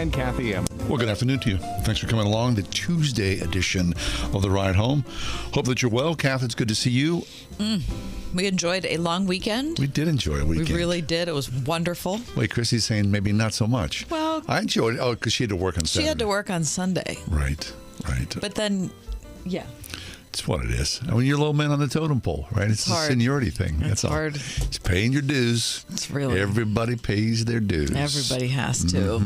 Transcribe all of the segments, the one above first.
and Kathy M. Well, good afternoon to you. Thanks for coming along, the Tuesday edition of The Ride Home. Hope that you're well. Kath, it's good to see you. We enjoyed a long weekend. We did enjoy a weekend. We really did. It was wonderful. Wait, Chrissy's saying maybe not so much. Well, I enjoyed it. Oh, because she had to work on Saturday. she had to work on Sunday. Right. But then, yeah. It's what it is. I mean, you're a low man on the totem pole, right? It's a hard. seniority thing. It's That's all. hard. It's paying your dues. It's really. Everybody pays their dues. Everybody has to.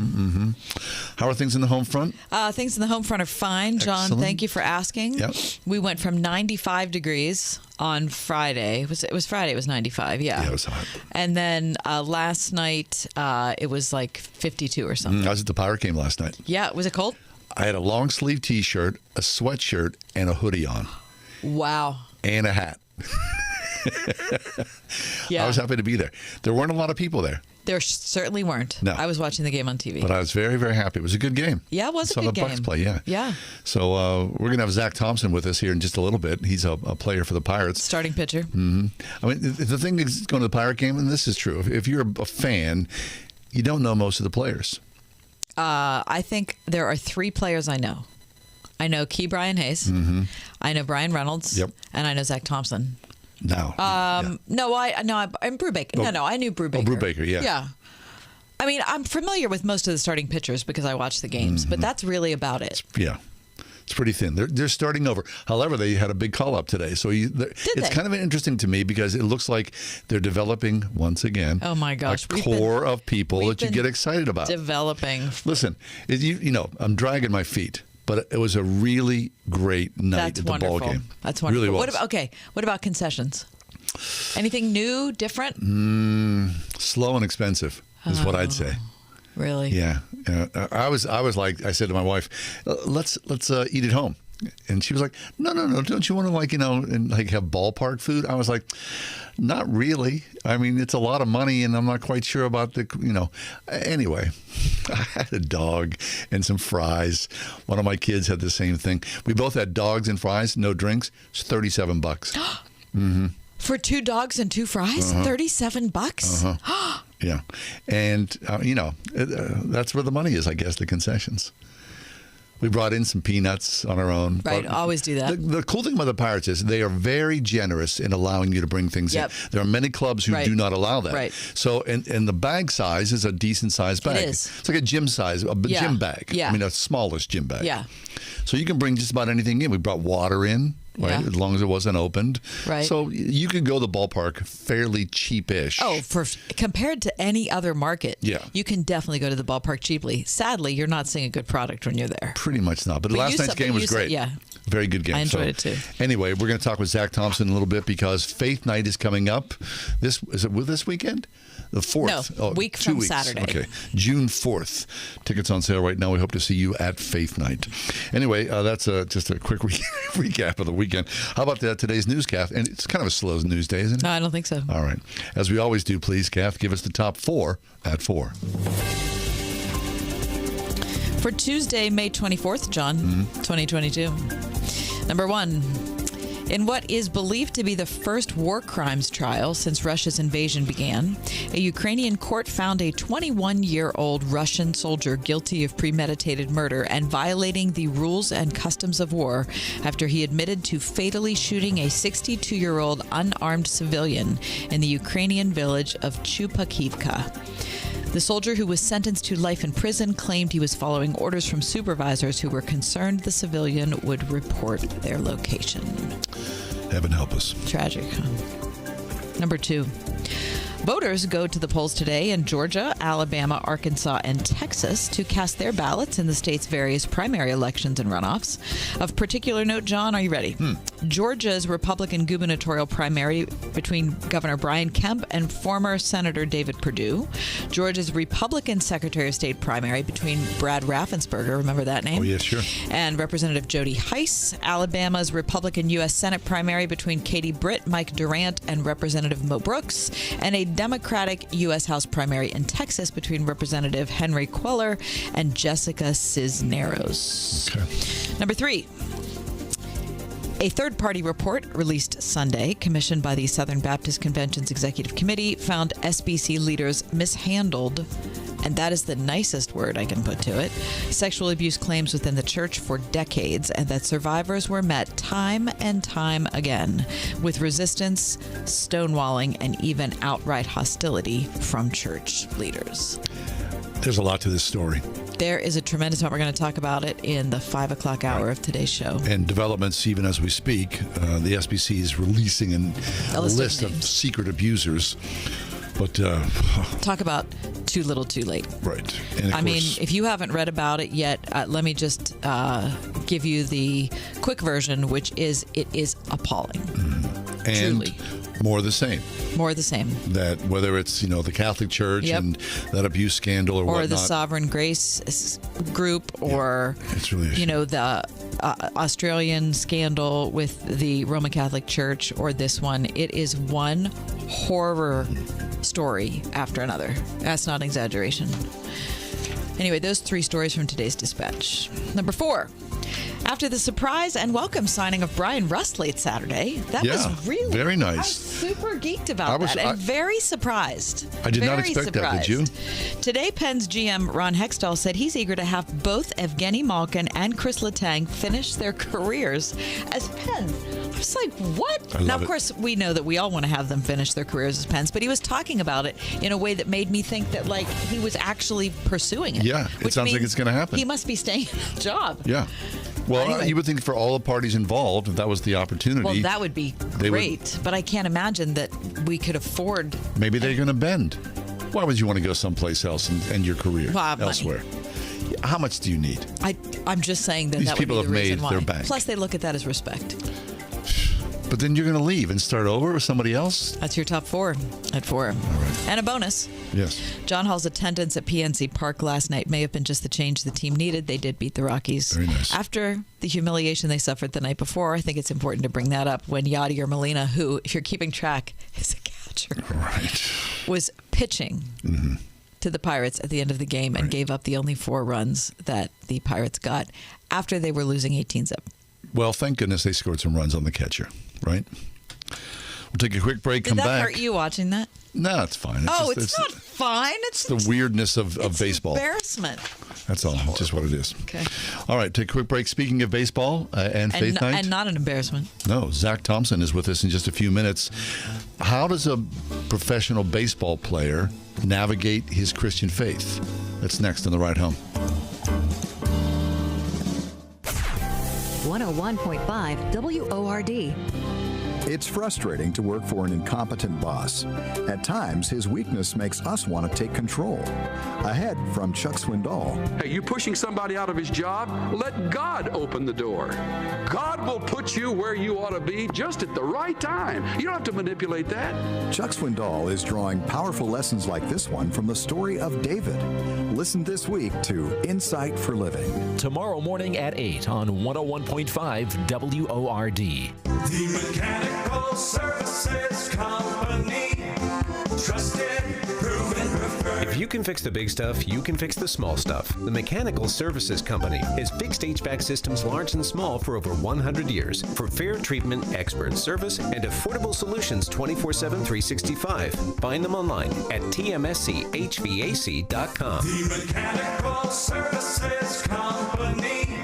How are things in the home front? Things in the home front are fine. John, Excellent. thank you for asking. Yep. We went from 95 degrees on Friday. It was Friday. It was 95. Yeah. Yeah, it was hot. And then last night, it was like 52 or something. I was at the Pirate game last night. Yeah. Was it cold? I had a long sleeve T-shirt, a sweatshirt, and a hoodie on. Wow. And a hat. Yeah. I was happy to be there. There weren't a lot of people there, There certainly weren't. No. I was watching the game on TV. but I was very, very happy. It was a good game. Yeah, it was a Saw good the Bucks game. play, yeah. Yeah. So we're going to have Zach Thompson with us here in just a little bit. He's a player for the Pirates. Starting pitcher. I mean, the thing is going to the Pirate game, and this is true, if you're a fan, you don't know most of the players. I think there are three players I know. I know Key Brian Hayes. I know Brian Reynolds. Yep. And I know Zach Thompson. Now. I'm Brubaker. No, I knew Brubaker. Brubaker, yeah. Yeah. I mean, I'm familiar with most of the starting pitchers because I watch the games, but that's really about it. Yeah. It's pretty thin. They're starting over. However, they had a big call-up today. So it's they? kind of interesting to me because it looks like they're developing, once again, Oh, my gosh. a core of people we've that you been get excited about. Developing. Listen, you know, I'm dragging my feet, but it was a really great night That's at the wonderful. ball game. That's wonderful. Really was. What about concessions? Anything new, different? Slow and expensive is what I'd say. Really? Yeah. I was like, I said to my wife, let's eat at home. And she was like, no, don't you want to have ballpark food? I was like, not really. I mean, it's a lot of money and I'm not quite sure about Anyway, I had a dog and some fries. One of my kids had the same thing. We both had dogs and fries, no drinks. It's $37. For 2 dogs and 2 fries? $37? Yeah. And, that's where the money is, I guess, the concessions. We brought in some peanuts on our own. Right, But always do that. The cool thing about the Pirates is they are very generous in allowing you to bring things Yep. in. There are many clubs who Right. do not allow that. Right. So, and the bag size is a decent sized bag. It is. It's like a gym size, Yeah. gym bag. Yeah. I mean, a smallish gym bag. Yeah. So you can bring just about anything in. We brought water in, right? Yeah. As long as it wasn't opened. Right. So you could go to the ballpark fairly cheapish. Oh, compared to any other market, Yeah. you can definitely go to the ballpark cheaply. Sadly, you're not seeing a good product when you're there. Pretty much not. But But last you night's said- game but was you said- great. yeah. Very good game. I enjoyed it too. Anyway, we're going to talk with Zach Thompson in a little bit because Faith Night is coming up. Is it this weekend? The 4th. No, week 2 from weeks. Saturday. Okay. June 4th. Tickets on sale right now. We hope to see you at Faith Night. Anyway, that's just a quick recap of the weekend. How about today's news, Kath? And it's kind of a slow news day, isn't it? No, I don't think so. All right. As we always do, please, Kath, give us the top 4 at 4. For Tuesday, May 24th, John, 2022. Number 1. In what is believed to be the first war crimes trial since Russia's invasion began, a Ukrainian court found a 21-year-old Russian soldier guilty of premeditated murder and violating the rules and customs of war after he admitted to fatally shooting a 62-year-old unarmed civilian in the Ukrainian village of Chupakivka. The soldier, who was sentenced to life in prison, claimed he was following orders from supervisors who were concerned the civilian would report their location. Heaven help us. Tragic, huh? Number 2. Voters go to the polls today in Georgia, Alabama, Arkansas, and Texas to cast their ballots in the state's various primary elections and runoffs. Of particular note, John, are you ready? Georgia's Republican gubernatorial primary between Governor Brian Kemp and former Senator David Perdue. Georgia's Republican Secretary of State primary between Brad Raffensperger, remember that name? Oh, yeah, sure. And Representative Jody Hice. Alabama's Republican U.S. Senate primary between Katie Britt, Mike Durant, and Representative Mo Brooks. And a Democratic U.S. House primary in Texas between Representative Henry Queller and Jessica Cisneros. Okay. Number 3. A third-party report released Sunday, commissioned by the Southern Baptist Convention's Executive Committee, found SBC leaders mishandled and that is the nicest word I can put to it, sexual abuse claims within the church for decades, and that survivors were met time and time again with resistance, stonewalling, and even outright hostility from church leaders. There's a lot to this story. There is a tremendous amount. We're going to talk about it in the 5 o'clock hour of today's show. And developments, even as we speak, the SBC is releasing a list of secret abusers. But talk about too little, too late. Right. And I mean, if you haven't read about it yet, let me just give you the quick version, which is it is appalling. And truly. More of the same. More of the same. That whether it's, the Catholic Church and that abuse scandal or whatnot. Or the Sovereign Grace group or, it's really the Australian scandal with the Roman Catholic Church or this one. It is one horror story after another. That's not an exaggeration. Anyway, those 3 stories from today's Dispatch. Number 4. After the surprise and welcome signing of Brian Rust late Saturday, that was really very nice. I was super geeked about that and very surprised. I did not expect that, did you? Today, Penn's GM Ron Hextall said he's eager to have both Evgeny Malkin and Chris Letang finish their careers as Penns. I was like, what? Now, of course, we know that we all want to have them finish their careers as Penns, but he was talking about it in a way that made me think that, he was actually pursuing it. Yeah, it sounds like it's going to happen. He must be staying in a job. Yeah. Well, anyway. You would think for all the parties involved, if that was the opportunity. Well, that would be great, but I can't imagine that we could afford. Maybe they're going to bend. Why would you want to go someplace else and end your career elsewhere? How much do you need? I'm just saying that these that people would be the have reason made why. their bank. Plus, they look at that as respect. But then you're going to leave and start over with somebody else? That's your top 4 at 4. All right. And a bonus. Yes. John Hall's attendance at PNC Park last night may have been just the change the team needed. They did beat the Rockies. Very nice. After the humiliation they suffered the night before, I think it's important to bring that up when Yadier Molina, who, if you're keeping track, is a catcher, was pitching to the Pirates at the end of the game and gave up the only 4 runs that the Pirates got after they were losing 18-zip. Well, thank goodness they scored some runs on the catcher, right? We'll take a quick break, come back. Did that hurt you watching that? No, it's fine. It's not fine. It's the weirdness of baseball. Embarrassment. That's all. Just what it is. Okay. All right, take a quick break. Speaking of baseball and Faith Night. And not an embarrassment. No, Zach Thompson is with us in just a few minutes. How does a professional baseball player navigate his Christian faith? That's next on The Ride Home. 101.5 WORD. It's frustrating to work for an incompetent boss. At times, his weakness makes us want to take control. Ahead from Chuck Swindoll. Hey, you pushing somebody out of his job? Let God open the door. God will put you where you ought to be just at the right time. You don't have to manipulate that. Chuck Swindoll is drawing powerful lessons like this one from the story of David. Listen this week to Insight for Living. Tomorrow morning at 8 on 101.5 WORD. The Mechanical Services Company. Trusted, proven, preferred. If you can fix the big stuff, you can fix the small stuff. The Mechanical Services Company has fixed HVAC systems large and small for over 100 years. For fair treatment, expert service, and affordable solutions 24/7, 365. Find them online at tmschvac.com. The Mechanical Services Company.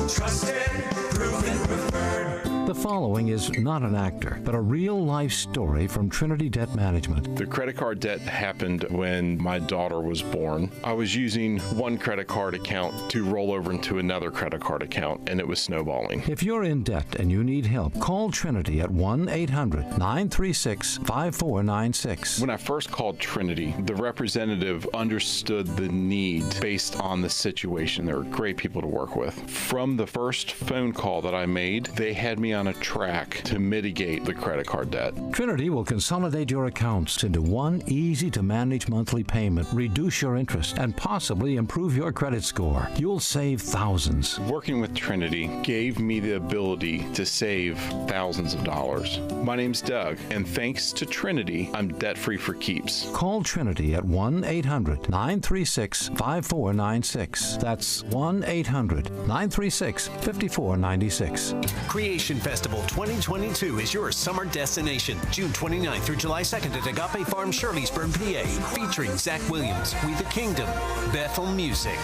Trusted, proven, preferred. The following is not an actor, but a real-life story from Trinity Debt Management. The credit card debt happened when my daughter was born. I was using one credit card account to roll over into another credit card account, and it was snowballing. If you're in debt and you need help, call Trinity at 1-800-936-5496. When I first called Trinity, the representative understood the need based on the situation. They were great people to work with. From the first phone call that I made, they had me on a track to mitigate the credit card debt. Trinity will consolidate your accounts into one easy-to-manage monthly payment, reduce your interest, and possibly improve your credit score. You'll save thousands. Working with Trinity gave me the ability to save thousands of dollars. My name's Doug, and thanks to Trinity, I'm debt-free for keeps. Call Trinity at 1-800-936-5496. That's 1-800-936-5496. Creation Fest Festival 2022 is your summer destination. June 29th through July 2nd at Agape Farm, Shirleysburg, PA. Featuring Zach Williams, We the Kingdom, Bethel Music,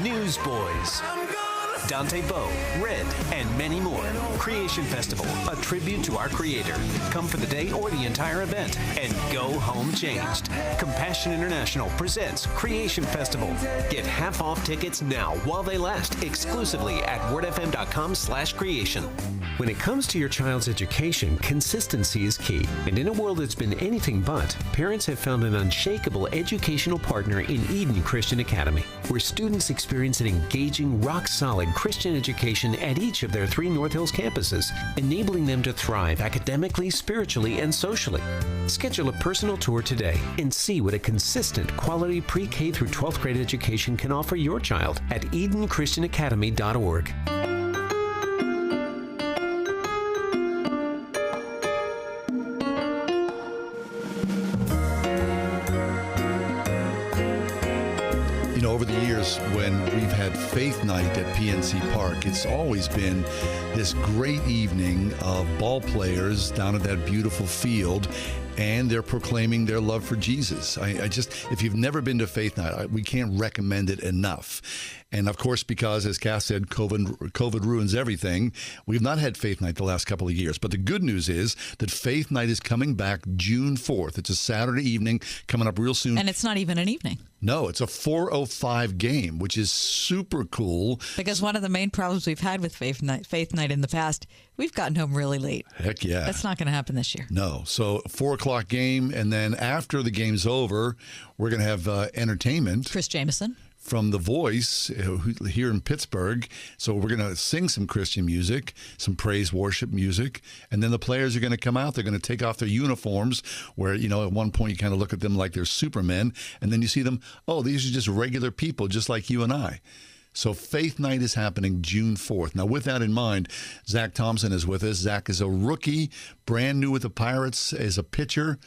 Newsboys, Dante Bowe, Red, and many more. Creation Festival, a tribute to our Creator. Come for the day or the entire event and go home changed. Compassion International presents Creation Festival. Get half off tickets now while they last exclusively at wordfm.com/creation. When it comes to your child's education, consistency is key. And in a world that's been anything but, parents have found an unshakable educational partner in Eden Christian Academy, where students experience an engaging, rock-solid Christian education at each of their 3 North Hills campuses, enabling them to thrive academically, spiritually, and socially. Schedule a personal tour today and see what a consistent, quality pre-K through 12th grade education can offer your child at EdenChristianAcademy.org. Over the years, when we've had Faith Night at PNC Park, it's always been this great evening of ball players down at that beautiful field, and they're proclaiming their love for Jesus. I just, if you've never been to Faith Night, we can't recommend it enough. And of course, because as Cass said, COVID ruins everything, we've not had Faith Night the last couple of years. But the good news is that Faith Night is coming back June 4th. It's a Saturday evening coming up real soon. And it's not even an evening. No, it's a 4:05 game, which is super cool. Because one of the main problems we've had with Faith Night in the past, we've gotten home really late. Heck yeah. That's not going to happen this year. No. So 4 o'clock game, and then after the game's over, we're going to have entertainment. Chris Jameson. From The Voice here in Pittsburgh. So we're going to sing some Christian music, some praise worship music, and then the players are going to come out. They're going to take off their uniforms where, at one point you kind of look at them like they're supermen, and then you see them, oh, these are just regular people just like you and I. So Faith Night is happening June 4th. Now, with that in mind, Zach Thompson is with us. Zach is a rookie, brand new with the Pirates as a pitcher,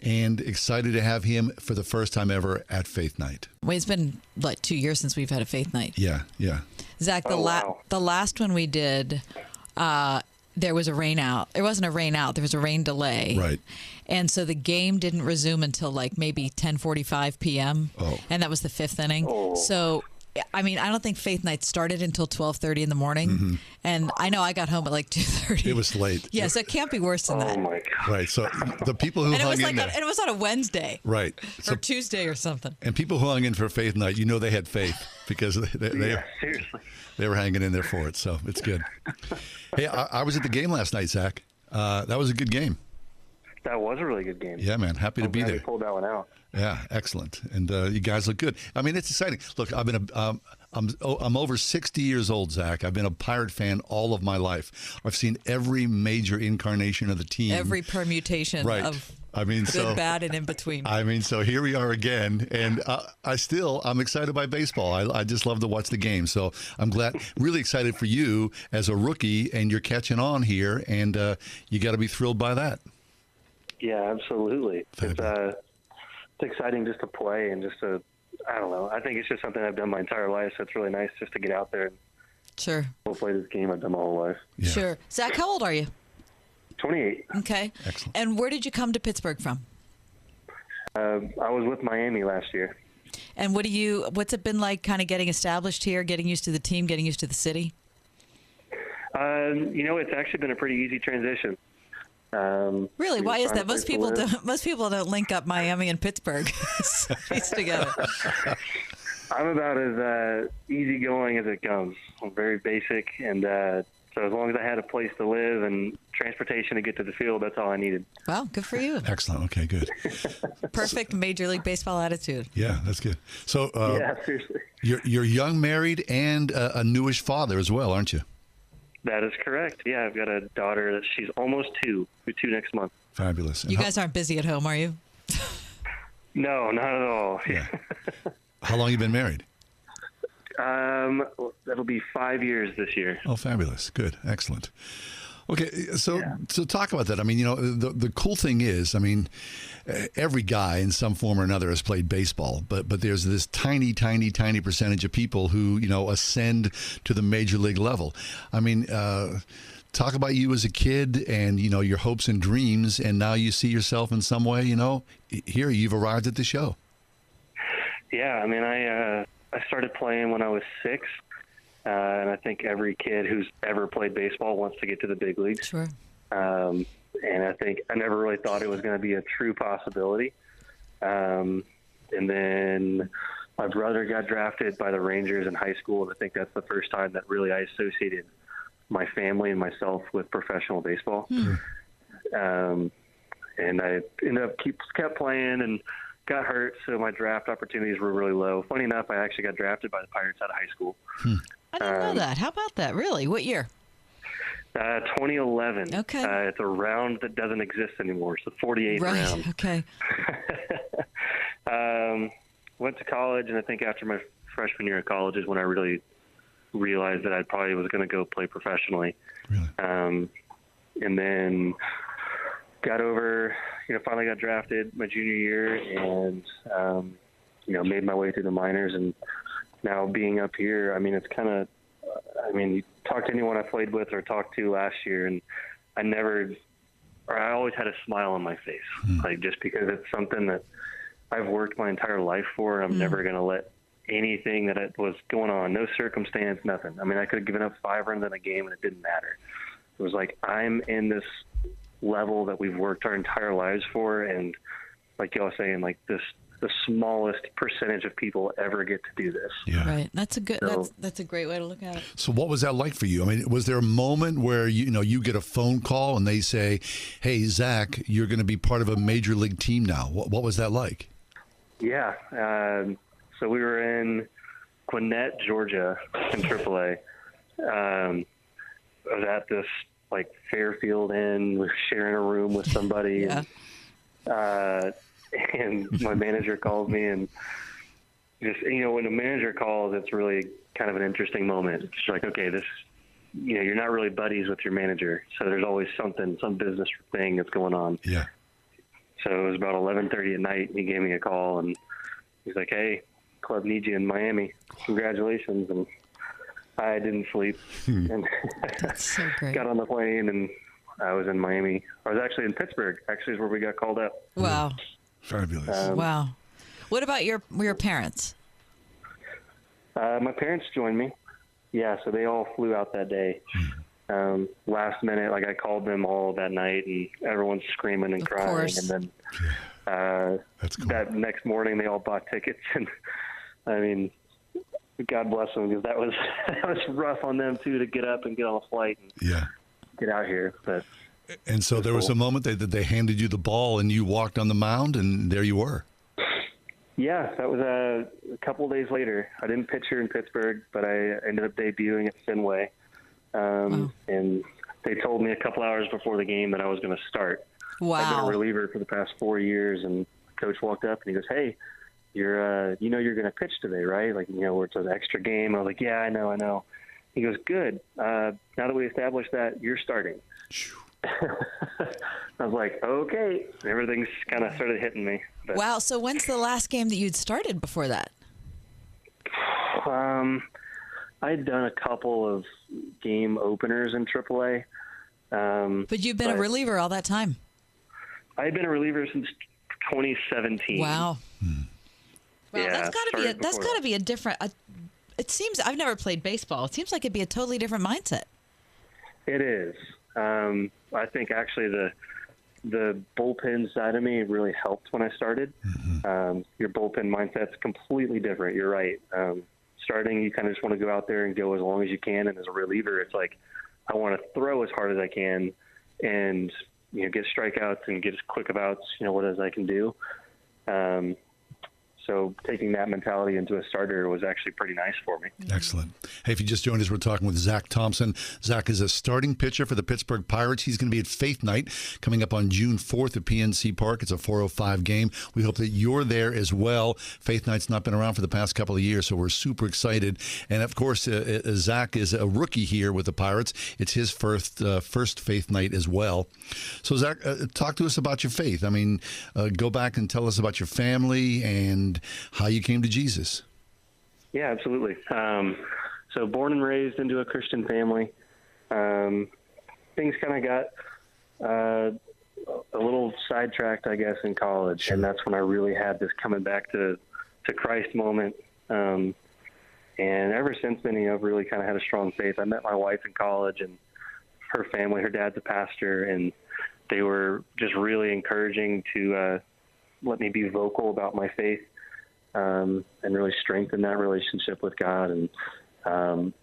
and excited to have him for the first time ever at Faith Night. Well, it's been like 2 years since we've had a Faith Night. Yeah. Zach, the last one we did, there was a rain out. There wasn't a rain out. There was a rain delay. Right. And so the game didn't resume until like maybe 10:45 p.m. Oh. And that was the 5th inning. Oh. So, I mean, I don't think Faith Night started until 12:30 in the morning. Mm-hmm. And I know I got home at like 2:30. It was late. Yeah, so it can't be worse than that. Oh, my God. Right. So the people who hung in there. And it was on a Wednesday. Right. Or Tuesday or something. And people who hung in for Faith Night, they had faith because Seriously. they were hanging in there for it. So it's good. Hey, I was at the game last night, Zach. That was a good game. That was a really good game. Yeah, man. Happy to be there. We pulled that one out. Yeah, excellent. And you guys look good. I mean, it's exciting. Look, I'm over 60 years old, Zach. I've been a Pirate fan all of my life. I've seen every major incarnation of the team. Every permutation of good, bad, and in between. I mean, so here we are again. And I'm excited by baseball. I just love to watch the game. So I'm really excited for you as a rookie, and you're catching on here. And you got to be thrilled by that. Yeah, absolutely. It's exciting just to play and just to, I don't know. I think it's just something I've done my entire life, so it's really nice just to get out there and play this game I've done my whole life. Yeah. Sure. Zach, how old are you? 28. Okay. Excellent. And where did you come to Pittsburgh from? I was with Miami last year. And what's it been like kind of getting established here, getting used to the team, getting used to the city? It's actually been a pretty easy transition. Really? Why is that? Most people don't link up Miami and Pittsburgh together. I'm about as easygoing as it comes. I'm very basic, and so as long as I had a place to live and transportation to get to the field, that's all I needed. Wow, good for you. Excellent. Okay, good. Perfect Major League Baseball attitude. Yeah, that's good. So, yeah, seriously. You're young, married, and a newish father as well, aren't you? That is correct. Yeah, I've got a daughter that she's almost 2. We're 2 next month. Fabulous. You guys aren't busy at home, are you? No, not at all. Yeah. How long have you been married? That'll be 5 years this year. Oh, fabulous. Good. Excellent. Okay, so talk about that. I mean, the cool thing is, I mean, every guy in some form or another has played baseball, but there's this tiny percentage of people who, ascend to the major league level. I mean, talk about you as a kid and, your hopes and dreams, and now you see yourself in some way, here you've arrived at the show. Yeah, I mean, I started playing when I was 6, and I think every kid who's ever played baseball wants to get to the big leagues. Sure. And I think I never really thought it was going to be a true possibility. And then my brother got drafted by the Rangers in high school, and I think that's the first time that really I associated my family and myself with professional baseball. And I ended up kept playing and got hurt, so my draft opportunities were really low. Funny enough, I actually got drafted by the Pirates out of high school. I didn't know that. How about that? Really? What year? 2011. Okay. It's a round that doesn't exist anymore. It's the 48th round. Okay. Went to college, and I think after my freshman year of college is when I really realized that I probably was going to go play professionally. Really? And then got over, finally got drafted my junior year, and made my way through the minors, and now being up here, I mean, it's kind of, you talk to anyone I played with or talked to last year, and I always had a smile on my face, like just because it's something that I've worked my entire life for, and I'm never going to let anything that it was going on, no circumstance, nothing. I mean, I could have given up 5 runs in a game, and it didn't matter. It was like, I'm in this level that we've worked our entire lives for, and like y'all saying, like the smallest percentage of people ever get to do this. Yeah. Right. That's a good. That's a great way to look at it. So what was that like for you? I mean, was there a moment where you get a phone call and they say, "Hey, Zach, you're going to be part of a major league team now"? What was that like? Yeah. So we were in Gwinnett, Georgia, in AAA. I was at this like Fairfield Inn, we were sharing a room with somebody. Yeah. And my manager called me, and just, when a manager calls, it's really kind of an interesting moment. It's like, okay, this, you're not really buddies with your manager, so there's always some business thing that's going on. Yeah. So it was about 11:30 at night. He gave me a call, and he's like, "Hey, club needs you in Miami. Congratulations." And I didn't sleep, and That's so great. got on the plane, and I was in Miami. I was actually in Pittsburgh. Actually, is where we got called up. Wow. Fabulous. Wow. What about your parents? My parents joined me. Yeah, so they all flew out that day. Last minute, like I called them all that night, and everyone's screaming and crying. Course. And then That's cool. that next morning, they all bought tickets. And I mean, God bless them, because that was rough on them too, to get up and get on a flight and get out here. But And so there was a moment that they handed you the ball and you walked on the mound, and there you were. yeah, that was a couple of days later. I didn't pitch here in Pittsburgh, but I ended up debuting at Fenway. And they told me a couple hours before the game that I was going to start. Wow. I've been a reliever for the past 4 years, and coach walked up and he goes, "Hey, you're you're going to pitch today, right? Like, where it's an extra game." I was like, "Yeah, I know." He goes, "Good. Now that we established that, you're starting." I was like, okay. Everything's kind of started hitting me. But, Wow. So when's the last game that you'd started before that? I'd done a couple of game openers in AAA. But you've been a reliever all that time. I've been a reliever since 2017. Wow. Well, Yeah, that's got to be a different. It seems I've never played baseball. It seems like it'd be a totally different mindset. It is. I think actually the bullpen side of me really helped when I started. Your bullpen mindset's completely different. You're right. Starting, you kind of just want to go out there and go as long as you can. And as a reliever, it's like, I want to throw as hard as I can and, get strikeouts and get as quick of outs, what as I can do. So taking that mentality into a starter was actually pretty nice for me. Excellent. Hey, if you just joined us, we're talking with Zach Thompson. Zach is a starting pitcher for the Pittsburgh Pirates. He's going to be at Faith Night coming up on June 4th at PNC Park. It's a 4:05 game. We hope that you're there as well. Faith Night's not been around for the past couple of years, so we're super excited. And, of course, Zach is a rookie here with the Pirates. It's his first Faith Night as well. So, Zach, talk to us about your faith. I mean, go back and tell us about your family and how you came to Jesus. Yeah, absolutely. So born and raised into a Christian family. things kind of got a little sidetracked, I guess, in college, and that's when I really had this coming back to Christ moment. And ever since then, I've really kind of had a strong faith. I met my wife in college, and her family, her dad's a pastor, and they were just really encouraging to let me be vocal about my faith and really strengthen that relationship with God. And,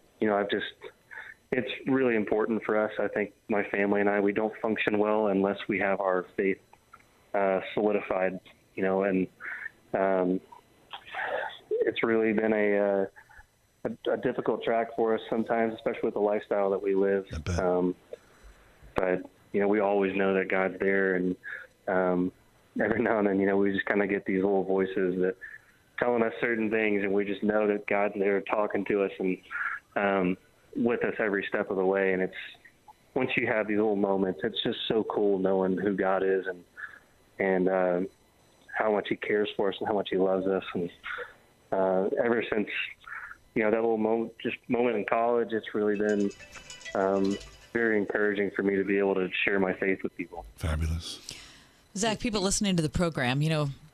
it's really important for us. I think my family and I, we don't function well unless we have our faith solidified, and it's really been a difficult track for us sometimes, especially with the lifestyle that we live. But, we always know that God's there, and every now and then, we just kind of get these little voices that telling us certain things, and we just know that God's there talking to us and with us every step of the way. And it's, once you have these little moments, it's just so cool knowing who God is and how much he cares for us and how much he loves us. And ever since, that little moment in college, it's really been very encouraging for me to be able to share my faith with people. Fabulous. Zach, people listening to the program,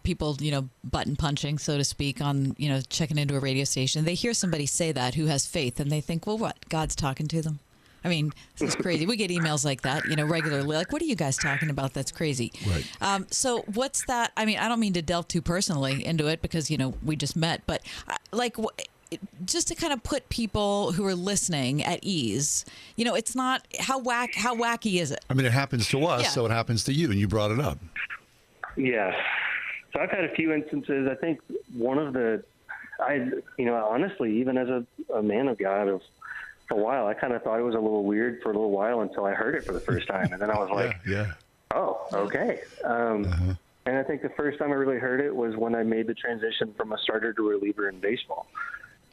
people, button punching, so to speak, on, checking into a radio station, they hear somebody say that who has faith, and they think, well, what? God's talking to them? I mean, this is crazy. We get emails like that, regularly. Like, what are you guys talking about? That's crazy. Right. So what's that? I mean, I don't mean to delve too personally into it because, we just met, but just to kind of put people who are listening at ease, it's not, how wacky is it? I mean, it happens to us, so it happens to you, and you brought it up. Yeah. So I've had a few instances. I think one of honestly, even as a man of God for a while, I kind of thought it was a little weird for a little while until I heard it for the first time. And then I was like, oh, okay. And I think the first time I really heard it was when I made the transition from a starter to reliever in baseball.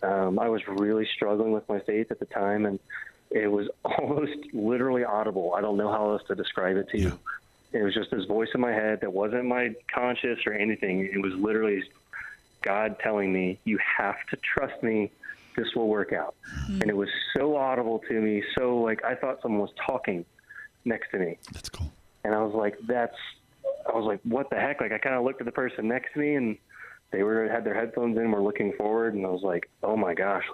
I was really struggling with my faith at the time, and it was almost literally audible. I don't know how else to describe it to you. It was just this voice in my head that wasn't my conscious or anything. It was literally God telling me, you have to trust me. This will work out. Mm-hmm. And it was so audible to me. So I thought someone was talking next to me. That's cool. And I was like, what the heck? I kind of looked at the person next to me, and they had their headphones in, were looking forward. And I was like, oh my gosh,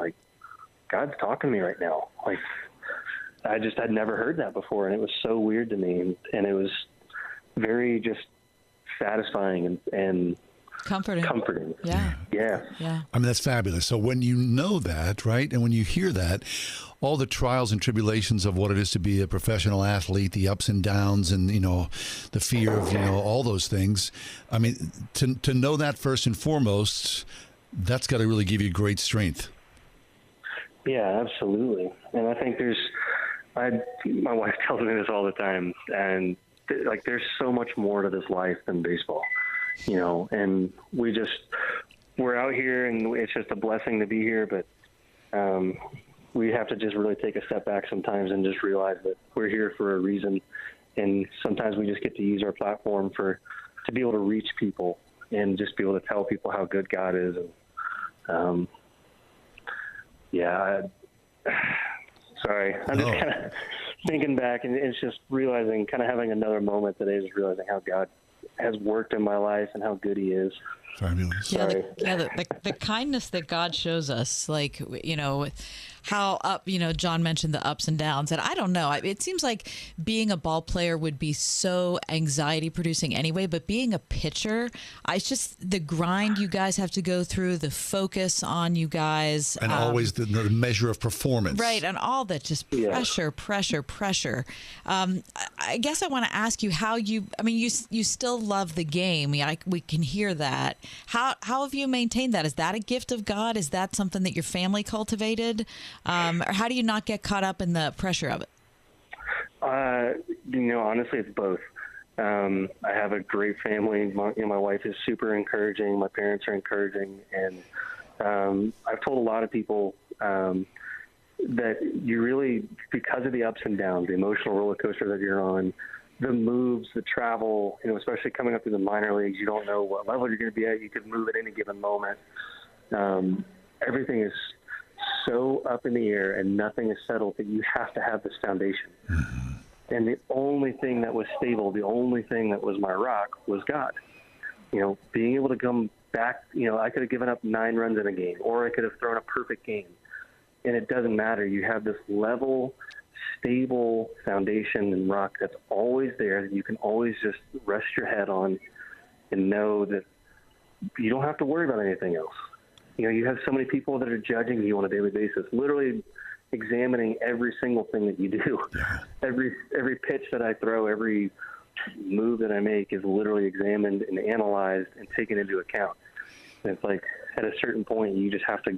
God's talking to me right now. I just had never heard that before. And it was so weird to me. And it was very just satisfying and comforting. Yeah. I mean, that's fabulous. So when you know that, right, and when you hear that, all the trials and tribulations of what it is to be a professional athlete, the ups and downs, and the fear of all those things. I mean, to know that first and foremost, that's got to really give you great strength. Yeah, absolutely. And I think my wife tells me this all the time, and there's so much more to this life than baseball, and we're out here, and it's just a blessing to be here. But we have to just really take a step back sometimes and just realize that we're here for a reason. And sometimes we just get to use our platform to be able to reach people and just be able to tell people how good God is. And sorry, I'm just kind of thinking back, and it's just realizing, kind of having another moment today, is realizing how God has worked in my life and how good he is. Fabulous. The kindness that God shows us, how up, John mentioned the ups and downs, and I don't know, it seems like being a ball player would be so anxiety producing anyway, but being a pitcher, it's just the grind you guys have to go through, the focus on you guys, and always the measure of performance, right, and all that, just pressure. I guess I want to ask you how you still love the game. We can hear that. How have you maintained that? Is that a gift of God? Is that something that your family cultivated? Or how do you not get caught up in the pressure of it? Honestly, it's both. I have a great family. My wife is super encouraging. My parents are encouraging. And I've told a lot of people that you really, because of the ups and downs, the emotional roller coaster that you're on, the moves, the travel, especially coming up through the minor leagues, you don't know what level you're going to be at. You could move at any given moment. Everything is so up in the air and nothing is settled that you have to have this foundation. And the only thing that was stable, the only thing that was my rock was God. Being able to come back, I could have given up 9 runs in a game, or I could have thrown a perfect game. And it doesn't matter. You have this level, stable foundation and rock that's always there that you can always just rest your head on and know that you don't have to worry about anything else. You have so many people that are judging you on a daily basis, literally examining every single thing that you do. Every pitch that I throw, every move that I make is literally examined and analyzed and taken into account. And it's like, at a certain point, you just have to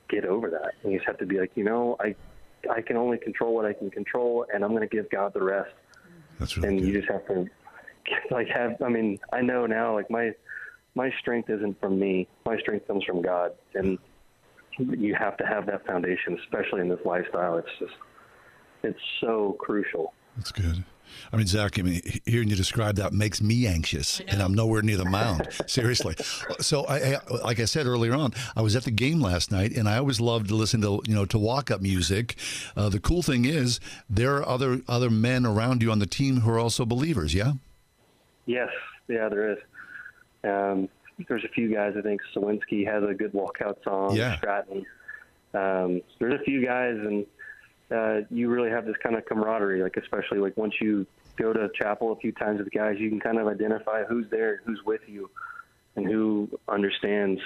get over that. And you just have to be like, I can only control what I can control, and I'm going to give God the rest. That's really and good. You just have to I know now, my strength isn't from me. My strength comes from God. And you have to have that foundation, especially in this lifestyle. It's so crucial. That's good. Zach, hearing you describe that makes me anxious, and I'm nowhere near the mound. Seriously. So, like I said earlier on, I was at the game last night, and I always love to listen to to walk-up music. The cool thing is there are other men around you on the team who are also believers. Yeah. Yes. Yeah, there is. There's a few guys. I think Sawinski has a good walkout song. Yeah. Stratton. There's a few guys, and you really have this kind of camaraderie, especially once you go to chapel a few times with guys, you can kind of identify who's there, who's with you, and who understands,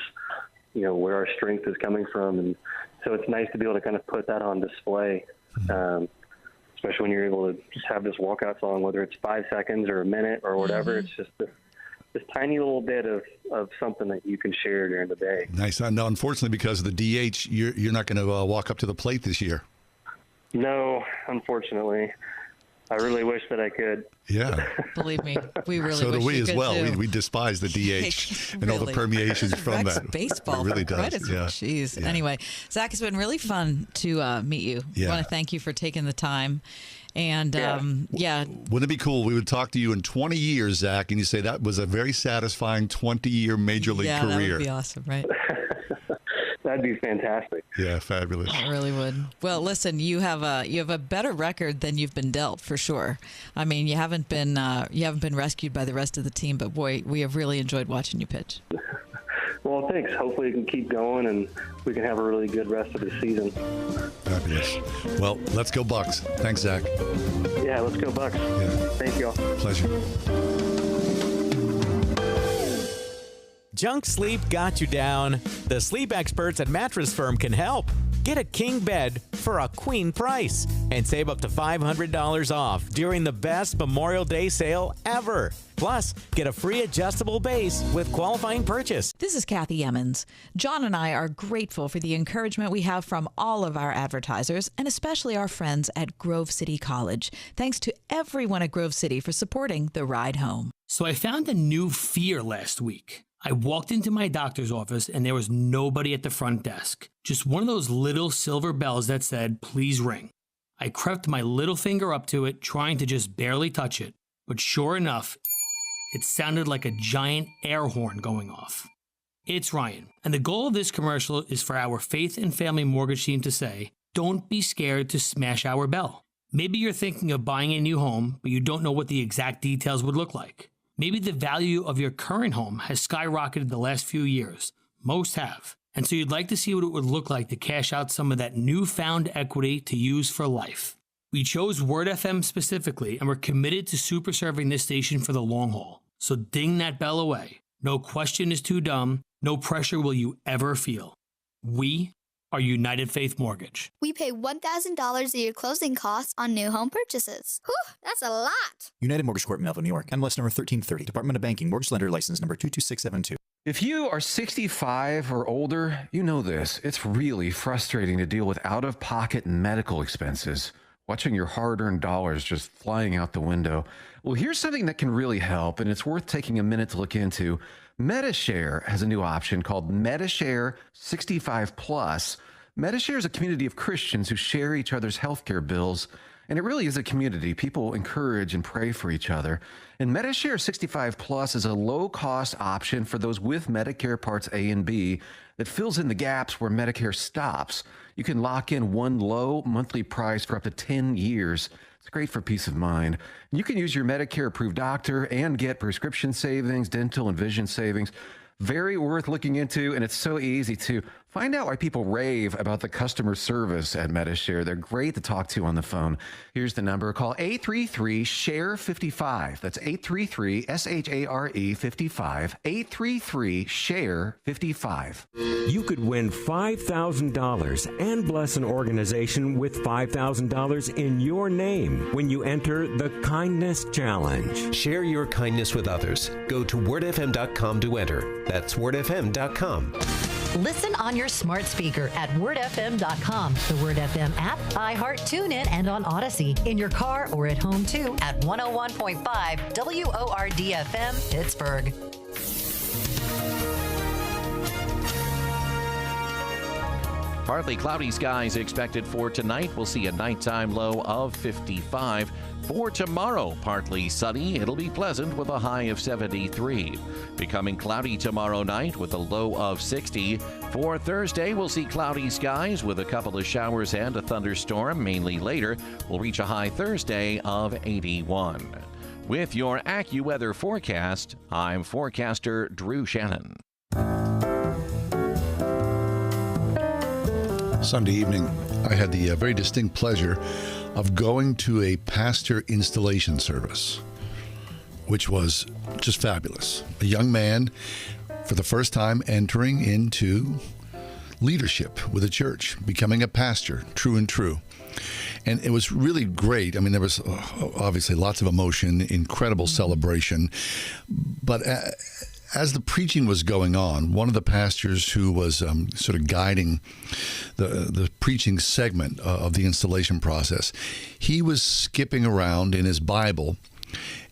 where our strength is coming from. And so it's nice to be able to kind of put that on display, especially when you're able to just have this walkout song, whether it's 5 seconds or a minute or whatever. It's just this tiny little bit of something that you can share during the day. Nice. Now, unfortunately, because of the DH, you're not going to walk up to the plate this year. No, unfortunately. I really wish that I could. Yeah. Believe me, we really so wish do we you as could well. too. We despise the DH and all the permeations from that. Baseball. It really does. Credits. Yeah. Jeez. Yeah. Anyway, Zach, it's been really fun to meet you. Yeah. I want to thank you for taking the time. And Wouldn't it be cool? We would talk to you in 20 years, Zach, and you say that was a very satisfying 20-year major league career. Yeah, that would be awesome, right? That'd be fantastic. Yeah, fabulous. It really would. Well, listen, you have a better record than you've been dealt, for sure. You haven't been rescued by the rest of the team, but boy, we have really enjoyed watching you pitch. Well, thanks. Hopefully, we can keep going and we can have a really good rest of the season. Fabulous. Well, let's go Bucks. Thanks, Zach. Yeah, let's go Bucks. Yeah. Thank you all. Pleasure. Junk sleep got you down? The sleep experts at Mattress Firm can help. Get a king bed for a queen price and save up to $500 off during the best Memorial Day sale ever. Plus, get a free adjustable base with qualifying purchase. This is Kathy Emmons. John and I are grateful for the encouragement we have from all of our advertisers, and especially our friends at Grove City College. Thanks to everyone at Grove City for supporting the ride home. So I found a new fear last week. I walked into my doctor's office and there was nobody at the front desk. Just one of those little silver bells that said, "Please ring." I crept my little finger up to it, trying to just barely touch it. But sure enough, it sounded like a giant air horn going off. It's Ryan, and the goal of this commercial is for our Faith and Family Mortgage team to say, don't be scared to smash our bell. Maybe you're thinking of buying a new home, but you don't know what the exact details would look like. Maybe the value of your current home has skyrocketed the last few years. Most have. And so you'd like to see what it would look like to cash out some of that newfound equity to use for life. We chose Word FM specifically, and we're committed to super serving this station for the long haul. So ding that bell away. No question is too dumb. No pressure will you ever feel. We are United Faith Mortgage. We pay $1,000 a year closing costs on new home purchases. Whew, that's a lot. United Mortgage Corp, Melville, New York. MLS number 1330. Department of Banking. Mortgage Lender License number 22672. If you are 65 or older, you know this. It's really frustrating to deal with out-of-pocket medical expenses, watching your hard-earned dollars just flying out the window. Well, here's something that can really help, and it's worth taking a minute to look into. Medi-Share has a new option called Medi-Share 65 Plus. Medi-Share is a community of Christians who share each other's healthcare bills, and it really is a community. People encourage and pray for each other. And Medi-Share 65 Plus is a low-cost option for those with Medicare Parts A and B that fills in the gaps where Medicare stops. You can lock in one low monthly price for up to 10 years. It's great for peace of mind. You can use your Medicare-approved doctor and get prescription savings, dental and vision savings. Very worth looking into, and it's so easy to find out why people rave about the customer service at Medishare. They're great to talk to on the phone. Here's the number. Call 833-SHARE-55. That's 833-SHARE-55. 833-SHARE-55. You could win $5,000 and bless an organization with $5,000 in your name when you enter the Kindness Challenge. Share your kindness with others. Go to wordfm.com to enter. That's wordfm.com. Listen on your smart speaker at wordfm.com, the Word FM app, iHeart, TuneIn, and on Odyssey. In your car or at home, too, at 101.5 WORD-FM, Pittsburgh. Partly cloudy skies expected for tonight. We'll see a nighttime low of 55. For tomorrow, partly sunny. It'll be pleasant with a high of 73. Becoming cloudy tomorrow night with a low of 60. For Thursday, we'll see cloudy skies with a couple of showers and a thunderstorm, mainly later. We'll reach a high Thursday of 81. With your AccuWeather forecast, I'm forecaster Drew Shannon. Sunday evening, I had the very distinct pleasure of going to a pastor installation service, which was just fabulous. A young man, for the first time, entering into leadership with a church, becoming a pastor, true and true. And it was really great. I mean, there was obviously lots of emotion, incredible celebration. But as the preaching was going on, one of the pastors who was sort of guiding the preaching segment of the installation process, he was skipping around in his Bible.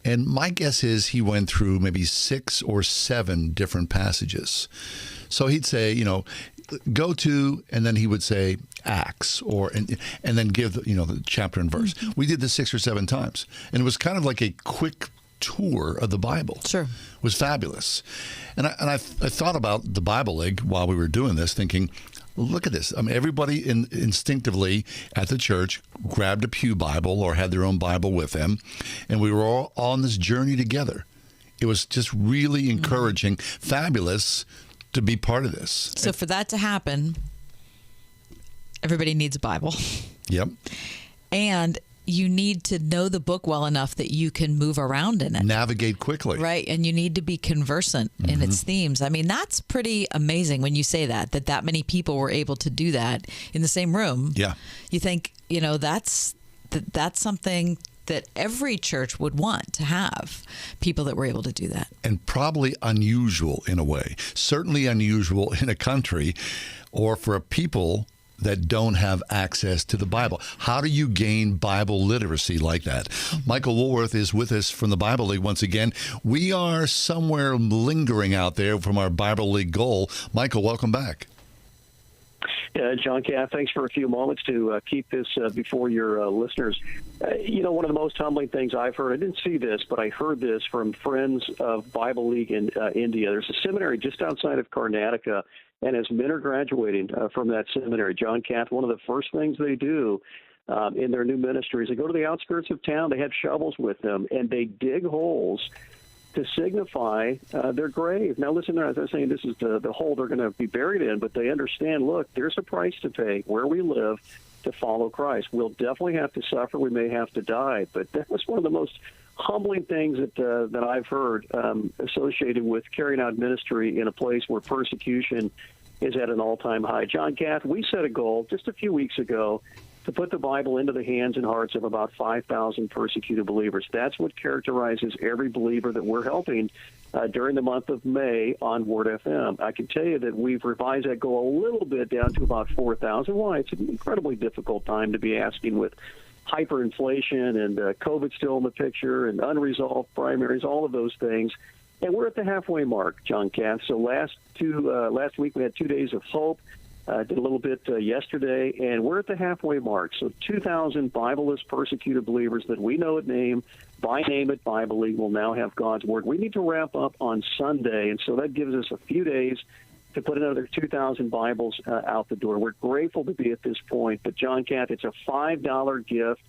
And my guess is he went through maybe 6 or 7 different passages. So he'd say, go to, and then he would say Acts, and then give the chapter and verse. Mm-hmm. We did this 6 or 7 times, and it was kind of like a quick tour of the Bible. Sure. It was fabulous. And I thought about the Bible League while we were doing this, thinking, look at this. I mean, everybody instinctively at the church grabbed a pew Bible or had their own Bible with them, and we were all on this journey together. It was just really encouraging, fabulous to be part of this. So for that to happen, everybody needs a Bible. Yep. And you need to know the book well enough that you can move around in it. Navigate quickly. Right. And you need to be conversant in its themes. I mean, that's pretty amazing when you say that many people were able to do that in the same room. Yeah. You think, that's something that every church would want to have, people that were able to do that. And probably unusual in a way. Certainly unusual in a country or for a people that don't have access to the Bible. How do you gain Bible literacy like that? Michael Woolworth is with us from the Bible League once again. We are somewhere lingering out there from our Bible League goal. Michael, welcome back. John Cath, thanks for a few moments to keep this before your listeners. One of the most humbling things I've heard, I didn't see this, but I heard this from friends of Bible League in India. There's a seminary just outside of Karnataka, and as men are graduating from that seminary, John Cath, one of the first things they do in their new ministry is they go to the outskirts of town. They have shovels with them, and they dig holes to signify their grave. Now, listen, they're not saying this is the hole they're going to be buried in, but they understand, look, there's a price to pay where we live to follow Christ. We'll definitely have to suffer. We may have to die. But that was one of the most humbling things that I've heard associated with carrying out ministry in a place where persecution is at an all-time high. John Cath, we set a goal just a few weeks ago to put the Bible into the hands and hearts of about 5,000 persecuted believers. That's what characterizes every believer that we're helping during the month of May on Word FM. I can tell you that we've revised that goal a little bit down to about 4,000. Why? It's an incredibly difficult time to be asking with hyperinflation and COVID still in the picture and unresolved primaries, all of those things. And we're at the halfway mark, John Cath. So last week we had 2 days of hope. Did a little bit yesterday, and we're at the halfway mark. So 2,000 Bibleless persecuted believers that we know at by name at Bible League will now have God's Word. We need to wrap up on Sunday, and so that gives us a few days to put another 2,000 Bibles out the door. We're grateful to be at this point, but John Cath, it's a $5 gift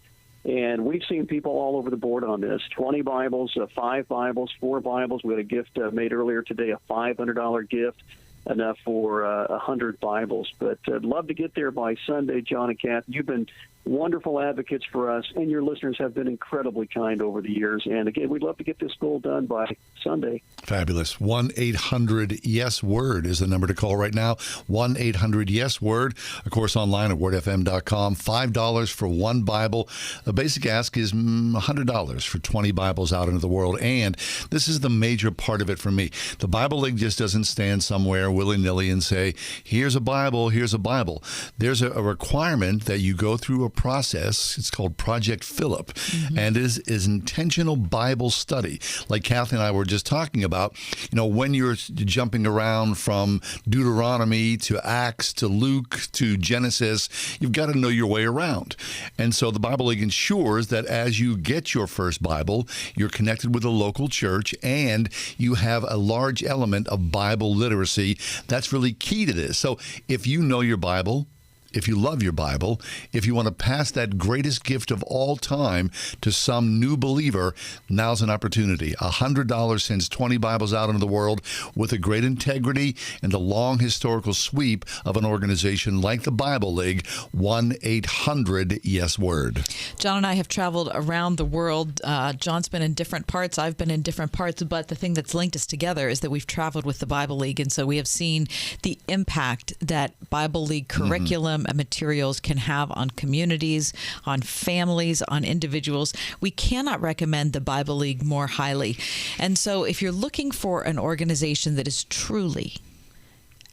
And we've seen people all over the board on this. 20 Bibles, 5 Bibles, 4 Bibles. We had a gift made earlier today, a $500 gift, enough for 100 Bibles. But I'd love to get there by Sunday, John and Kath. You've been wonderful advocates for us, and your listeners have been incredibly kind over the years. And again, we'd love to get this goal done by Sunday. Fabulous. 1-800-YES-WORD is the number to call right now. 1-800-YES-WORD. Of course, online at wordfm.com. $5 for 1 Bible. The basic ask is $100 for 20 Bibles out into the world. And this is the major part of it for me. The Bible League just doesn't stand somewhere willy-nilly and say, here's a Bible, here's a Bible. There's a requirement that you go through a process. It's called Project Philip, and is intentional Bible study. Like Kathy and I were just talking about, when you're jumping around from Deuteronomy to Acts to Luke to Genesis, you've got to know your way around. And so the Bible League ensures that as you get your first Bible, you're connected with a local church and you have a large element of Bible literacy. That's really key to this. So if you know your Bible, if you love your Bible, if you want to pass that greatest gift of all time to some new believer, now's an opportunity. $100 sends 20 Bibles out into the world with a great integrity and a long historical sweep of an organization like the Bible League. 1-800-YES-WORD. John and I have traveled around the world. John's been in different parts. I've been in different parts. But the thing that's linked us together is that we've traveled with the Bible League. And so we have seen the impact that Bible League curriculum and materials can have on communities, on families, on individuals. We cannot recommend the Bible League more highly. And so if you're looking for an organization that is truly,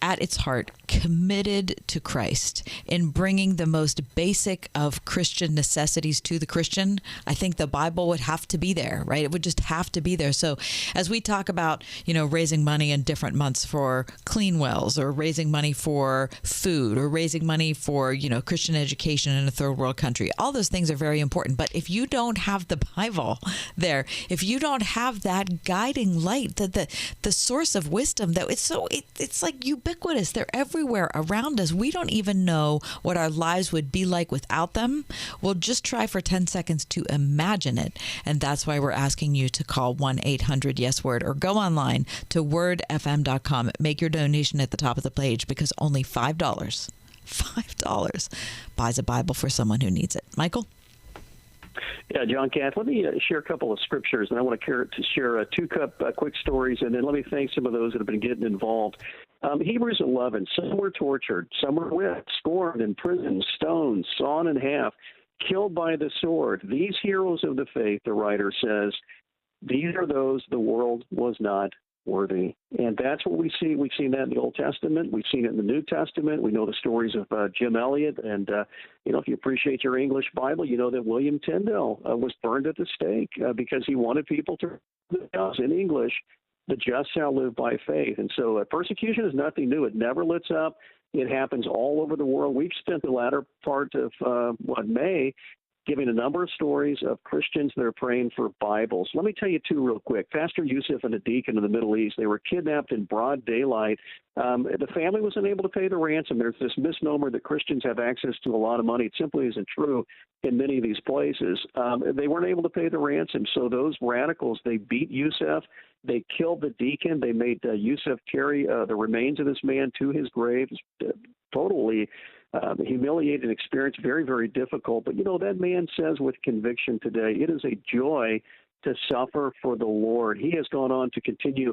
at its heart, committed to Christ in bringing the most basic of Christian necessities to the Christian, I think the Bible would have to be there, right? It would just have to be there. So as we talk about, raising money in different months for clean wells, or raising money for food, or raising money for, Christian education in a third world country, all those things are very important. But if you don't have the Bible there, if you don't have that guiding light, the source of wisdom, that it's like ubiquitous. They're everywhere around us. We don't even know what our lives would be like without them. We'll just try for 10 seconds to imagine it. And that's why we're asking you to call 1-800-YES-WORD or go online to wordfm.com. Make your donation at the top of the page, because only $5 buys a Bible for someone who needs it. Michael? Yeah, John, Kath, let me share a couple of scriptures, and I want to share 2 quick stories, and then let me thank some of those that have been getting involved. Hebrews 11, some were tortured, some were whipped, scorned, imprisoned, stoned, sawn in half, killed by the sword. These heroes of the faith, the writer says, these are those the world was not worthy. And that's what we see. We've seen that in the Old Testament. We've seen it in the New Testament. We know the stories of Jim Elliot. And, if you appreciate your English Bible, you know that William Tyndale was burned at the stake because he wanted people to in English, the just shall live by faith. And so persecution is nothing new. It never lets up. It happens all over the world. We've spent the latter part of May giving a number of stories of Christians that are praying for Bibles. Let me tell you 2 real quick. Pastor Yusuf and a deacon in the Middle East, they were kidnapped in broad daylight. The family was unable to pay the ransom. There's this misnomer that Christians have access to a lot of money. It simply isn't true in many of these places. They weren't able to pay the ransom. So those radicals, they beat Yusuf. They killed the deacon. They made Yusuf carry the remains of this man to his grave. Totally humiliating experience, very, very difficult. But, that man says with conviction today, it is a joy to suffer for the Lord. He has gone on to continue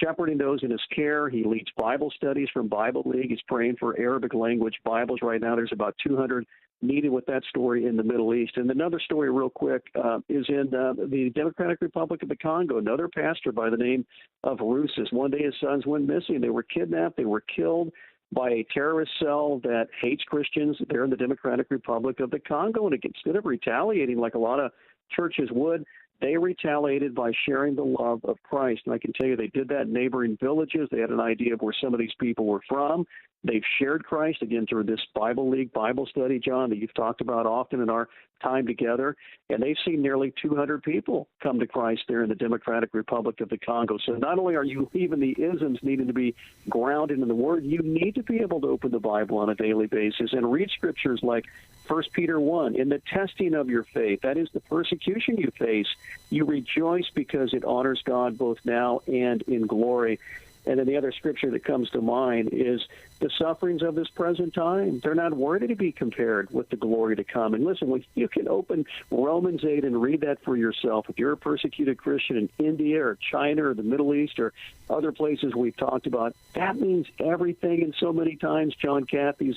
shepherding those in his care. He leads Bible studies from Bible League. He's praying for Arabic language Bibles right now. There's about 200 needed with that story in the Middle East. And another story real quick is in the Democratic Republic of the Congo. Another pastor by the name of Rousas. One day his sons went missing. They were kidnapped. They were killed by a terrorist cell that hates Christians there in the Democratic Republic of the Congo. And instead of retaliating like a lot of churches would, they retaliated by sharing the love of Christ. And I can tell you they did that in neighboring villages. They had an idea of where some of these people were from. They've shared Christ, again, through this Bible League Bible study, John, that you've talked about often in our time together. And they've seen nearly 200 people come to Christ there in the Democratic Republic of the Congo. So not only are you leaving the isms needing to be grounded in the Word, you need to be able to open the Bible on a daily basis and read scriptures like 1 Peter 1, in the testing of your faith, that is the persecution you face, you rejoice because it honors God both now and in glory. And then the other scripture that comes to mind is the sufferings of this present time. They're not worthy to be compared with the glory to come. And listen, when you can open Romans 8 and read that for yourself, if you're a persecuted Christian in India or China or the Middle East or other places we've talked about, that means everything. And so many times, John Catt, these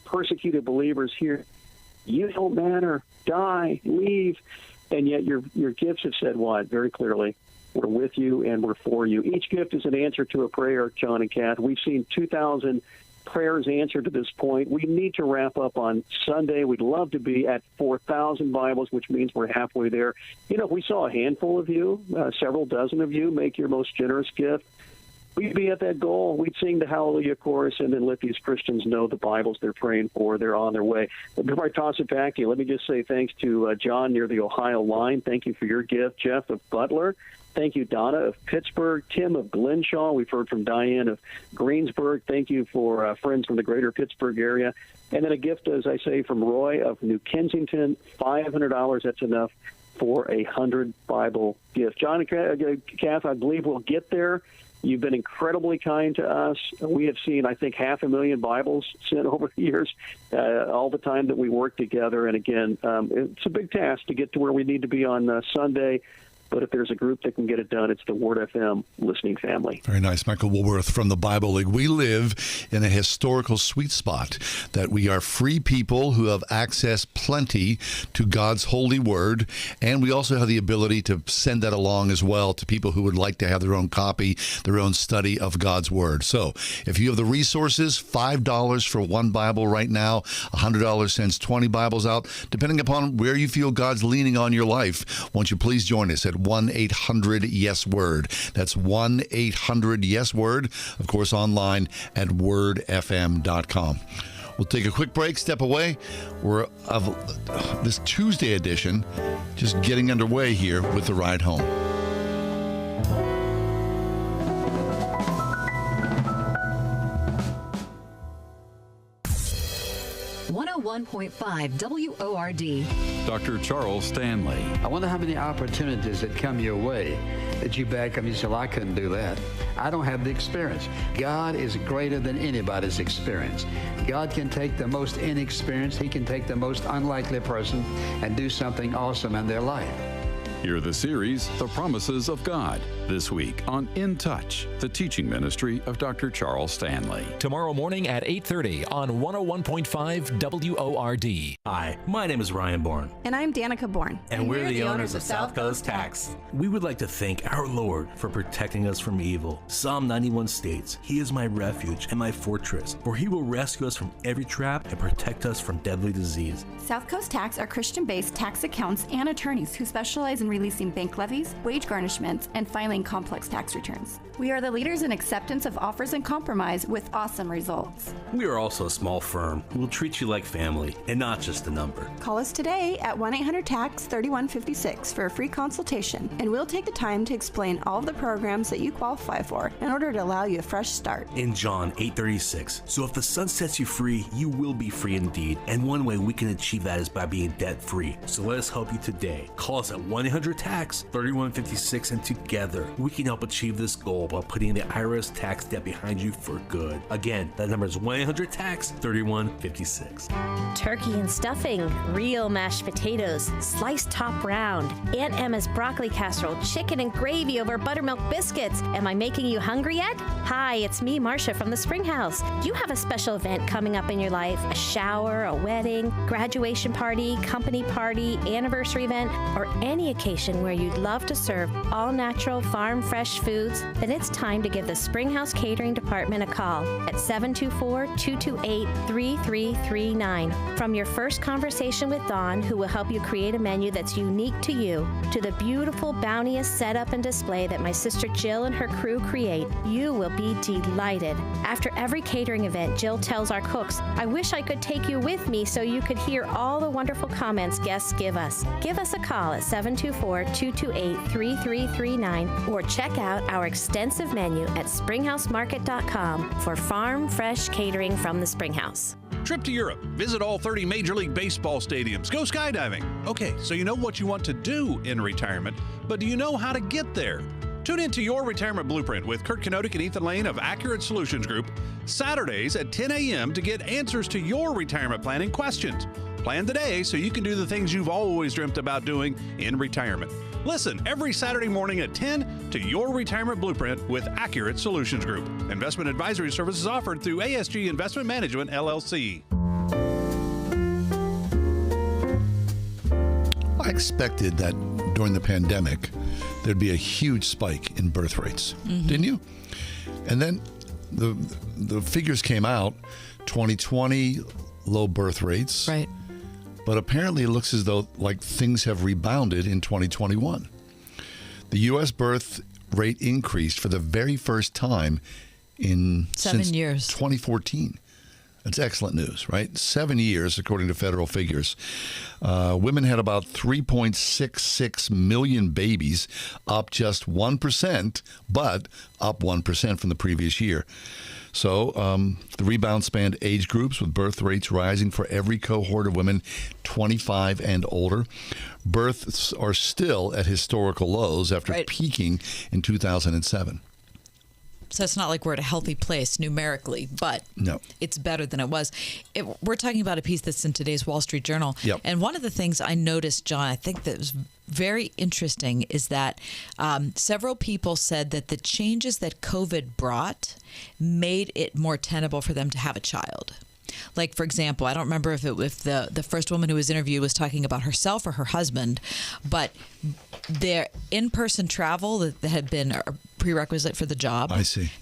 persecuted believers here, you don't matter, die, leave. And yet your gifts have said what? Very clearly. We're with you and we're for you. Each gift is an answer to a prayer, John and Kath. We've seen 2,000 prayers answered to this point. We need to wrap up on Sunday. We'd love to be at 4,000 Bibles, which means we're halfway there. You know, if we saw a handful of you, several dozen of you make your most generous gift, we'd be at that goal. We'd sing the Hallelujah chorus and then let these Christians know the Bibles they're praying for. They're on their way. But before I toss it back to you, let me just say thanks to John near the Ohio line. Thank you for your gift. Jeff of Butler. Thank you, Donna of Pittsburgh. Tim of Glenshaw. We've heard from Diane of Greensburg. Thank you for friends from the greater Pittsburgh area. And then a gift, as I say, from Roy of New Kensington. $500. That's enough for a 100 Bible gift. John and Kath, I believe we'll get there. You've been incredibly kind to us. We have seen, I think, 500,000 Bibles sent over the years, all the time that we work together. And again, it's a big task to get to where we need to be on Sunday. But if there's a group that can get it done, it's the Word FM listening family. Very nice. Michael Woolworth from the Bible League. We live in a historical sweet spot that we are free people who have access plenty to God's holy word. And we also have the ability to send that along as well to people who would like to have their own copy, their own study of God's word. So if you have the resources, $5 for one Bible right now, $100 sends 20 Bibles out, depending upon where you feel God's leaning on your life. Won't you please join us at 1-800-YES-WORD. That's 1-800-YES-WORD. Of course, online at wordfm.com. We'll take a quick break, step away. We're of this Tuesday edition, just getting underway here with the ride home. 101.5 WORD. Dr. Charles Stanley. I wonder how many opportunities that come your way that you back up and you say, well, I couldn't do that. I don't have the experience. God is greater than anybody's experience. God can take the most inexperienced, He can take the most unlikely person and do something awesome in their life. Hear the series, The Promises of God, this week on In Touch, the teaching ministry of Dr. Charles Stanley. Tomorrow morning at 8:30 on 101.5 WORD. Hi, my name is Ryan Bourne. And I'm Danica Bourne. And we're the owners of South Coast Tax. We would like to thank our Lord for protecting us from evil. Psalm 91 states, He is my refuge and my fortress, for He will rescue us from every trap and protect us from deadly disease. South Coast Tax are Christian-based tax accountants and attorneys who specialize in releasing bank levies, wage garnishments, and filing complex tax returns. We are the leaders in acceptance of offers and compromise with awesome results. We are also a small firm who will treat you like family and not just a number. Call us today at 1-800-TAX-3156 for a free consultation, and we'll take the time to explain all of the programs that you qualify for in order to allow you a fresh start. In John 8:36, so if the Son sets you free, you will be free indeed. And one way we can achieve that is by being debt-free. So let us help you today. Call us at 1-800-TAX-3156, and together we can help achieve this goal by putting the IRS tax debt behind you for good. Again, that number is 1-800-TAX-3156. Turkey and stuffing, real mashed potatoes, sliced top round, Aunt Emma's broccoli casserole, chicken and gravy over buttermilk biscuits. Am I making you hungry yet? Hi, it's me, Marcia from the Spring House. Do you have a special event coming up in your life? A shower, a wedding, graduation party, company party, anniversary event, or any occasion location where you'd love to serve all-natural, farm-fresh foods, then it's time to give the Springhouse Catering Department a call at 724-228-3339. From your first conversation with Dawn, who will help you create a menu that's unique to you, to the beautiful, bounteous setup and display that my sister Jill and her crew create, you will be delighted. After every catering event, Jill tells our cooks, "I wish I could take you with me so you could hear all the wonderful comments guests give us." Give us a call at 724-228-3339 or check out our extensive menu at springhousemarket.com for farm fresh catering from the Springhouse. Trip to Europe. Visit all 30 Major League Baseball stadiums. Go skydiving. Okay, so you know what you want to do in retirement, but do you know how to get there? Tune in to Your Retirement Blueprint with Kurt Knodik and Ethan Lane of Accurate Solutions Group, Saturdays at 10 a.m. to get answers to your retirement planning questions. Plan today so you can do the things you've always dreamt about doing in retirement. Listen every Saturday morning at 10 to Your Retirement Blueprint with Accurate Solutions Group. Investment advisory services offered through ASG Investment Management, LLC. I expected that during the pandemic, there'd be a huge spike in birth rates, didn't you? And then the figures came out, 2020, low birth rates. Right. But apparently it looks as though like things have rebounded in 2021. The U.S. birth rate increased for the very first time since 7 years. 2014. That's excellent news, right? 7 years, according to federal figures. Women had about 3.66 million babies, up just 1%, but up 1% from the previous year. So the rebound spanned age groups with birth rates rising for every cohort of women 25 and older. Births are still at historical lows after peaking in 2007. So it's not like we're at a healthy place numerically, but no, it's better than it was. We're talking about a piece that's in today's Wall Street Journal. Yep. And one of the things I noticed, John, I think that was very interesting is that several people said that the changes that COVID brought made it more tenable for them to have a child. Like, for example, I don't remember if the first woman who was interviewed was talking about herself or her husband, but their in-person travel that had been a prerequisite for the job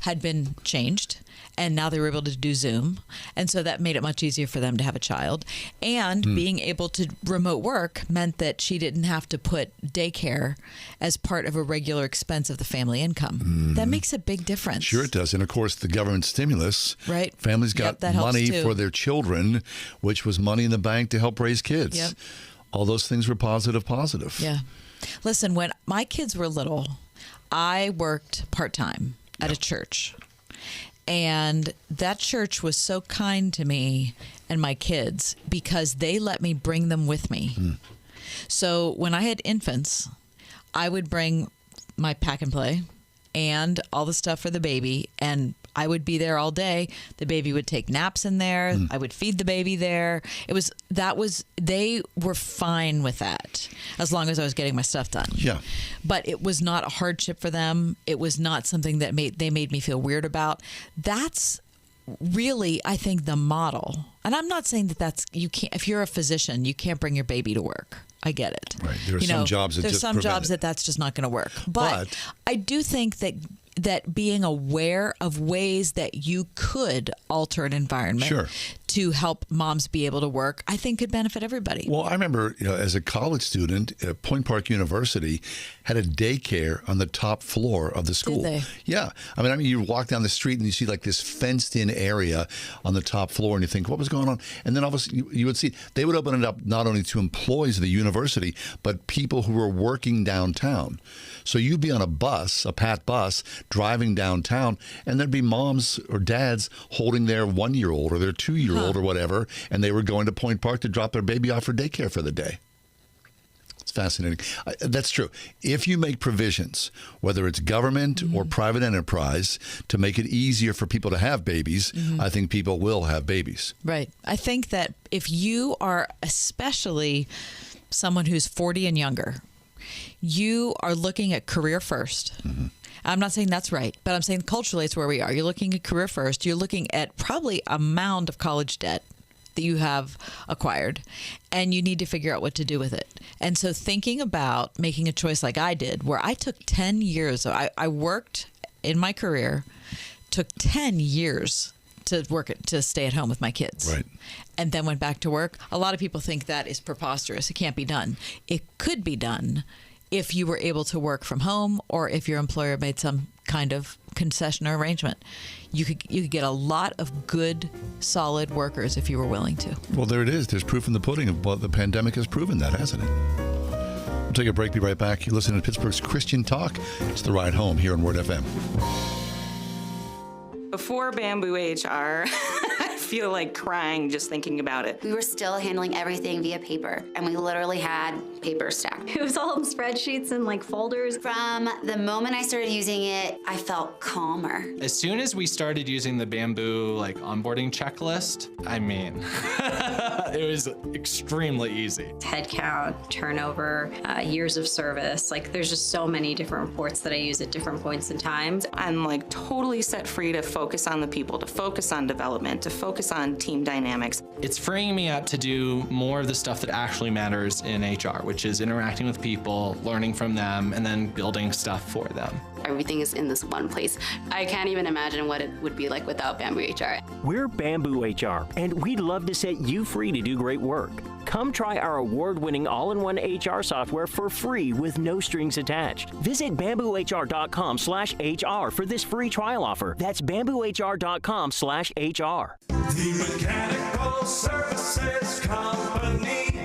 had been changed, and now they were able to do Zoom. And so that made it much easier for them to have a child. And being able to remote work meant that she didn't have to put daycare as part of a regular expense of the family income. That makes a big difference. Sure it does. And of course, the government stimulus, right? Families got money for their children, which was money in the bank to help raise kids. Yep. All those things were positive. Yeah. Listen, when my kids were little, I worked part-time at a church. And that church was so kind to me and my kids because they let me bring them with me. So when I had infants, I would bring my pack and play and all the stuff for the baby, and I would be there all day. The baby would take naps in there. I would feed the baby there. They were fine with that as long as I was getting my stuff done. Yeah. But it was not a hardship for them. It was not something that they made me feel weird about. That's really, I think, the model. And I'm not saying that you can't, if you're a physician, you can't bring your baby to work. I get it. Right. There are some jobs that just prevent it. That's just not going to work. But I do think that being aware of ways that you could alter an environment to help moms be able to work, I think could benefit everybody. Well, I remember, as a college student, Point Park University had a daycare on the top floor of the school. Did they? Yeah. I mean, you walk down the street and you see like this fenced-in area on the top floor, and you think, what was going on? And then obviously you would see they would open it up not only to employees of the university, but people who were working downtown. So you'd be on a bus, a PAT bus, driving downtown, and there'd be moms or dads holding their 1-year-old or their 2-year-old or whatever, and they were going to Point Park to drop their baby off for daycare for the day. It's fascinating. That's true. If you make provisions, whether it's government or private enterprise, to make it easier for people to have babies, I think people will have babies. Right. I think that if you are especially someone who's 40 and younger, you are looking at career first. I'm not saying that's right, but I'm saying culturally it's where we are. You're looking at career first. You're looking at probably a mound of college debt that you have acquired, and you need to figure out what to do with it. And so thinking about making a choice like I did, where I took 10 years, I worked in my career, took 10 years to stay at home with my kids. Right. And then went back to work. A lot of people think that is preposterous. It can't be done. It could be done if you were able to work from home, or if your employer made some kind of concession or arrangement. You could get a lot of good, solid workers if you were willing to. Well, there it is. There's proof in the pudding of what the pandemic has proven that, hasn't it? We'll take a break. Be right back. You're listening to Pittsburgh's Christian Talk. It's The Ride Home here on Word FM. Before Bamboo HR, I feel like crying just thinking about it. We were still handling everything via paper, and we literally had paper stacked. It was all in spreadsheets and like folders. From the moment I started using it, I felt calmer. As soon as we started using the Bamboo onboarding checklist, I mean, it was extremely easy. Headcount, turnover, years of service. There's just so many different reports that I use at different points in time. I'm totally set free to focus on the people, to focus on development, to focus on team dynamics. It's freeing me up to do more of the stuff that actually matters in HR, which is interacting with people, learning from them, and then building stuff for them. Everything is in this one place. I can't even imagine what it would be like without Bamboo HR. We're Bamboo HR, and we'd love to set you free to do great work. Come try our award-winning all-in-one HR software for free with no strings attached. Visit bamboohr.com/HR for this free trial offer. That's bamboohr.com/HR. The Mechanical Services Company.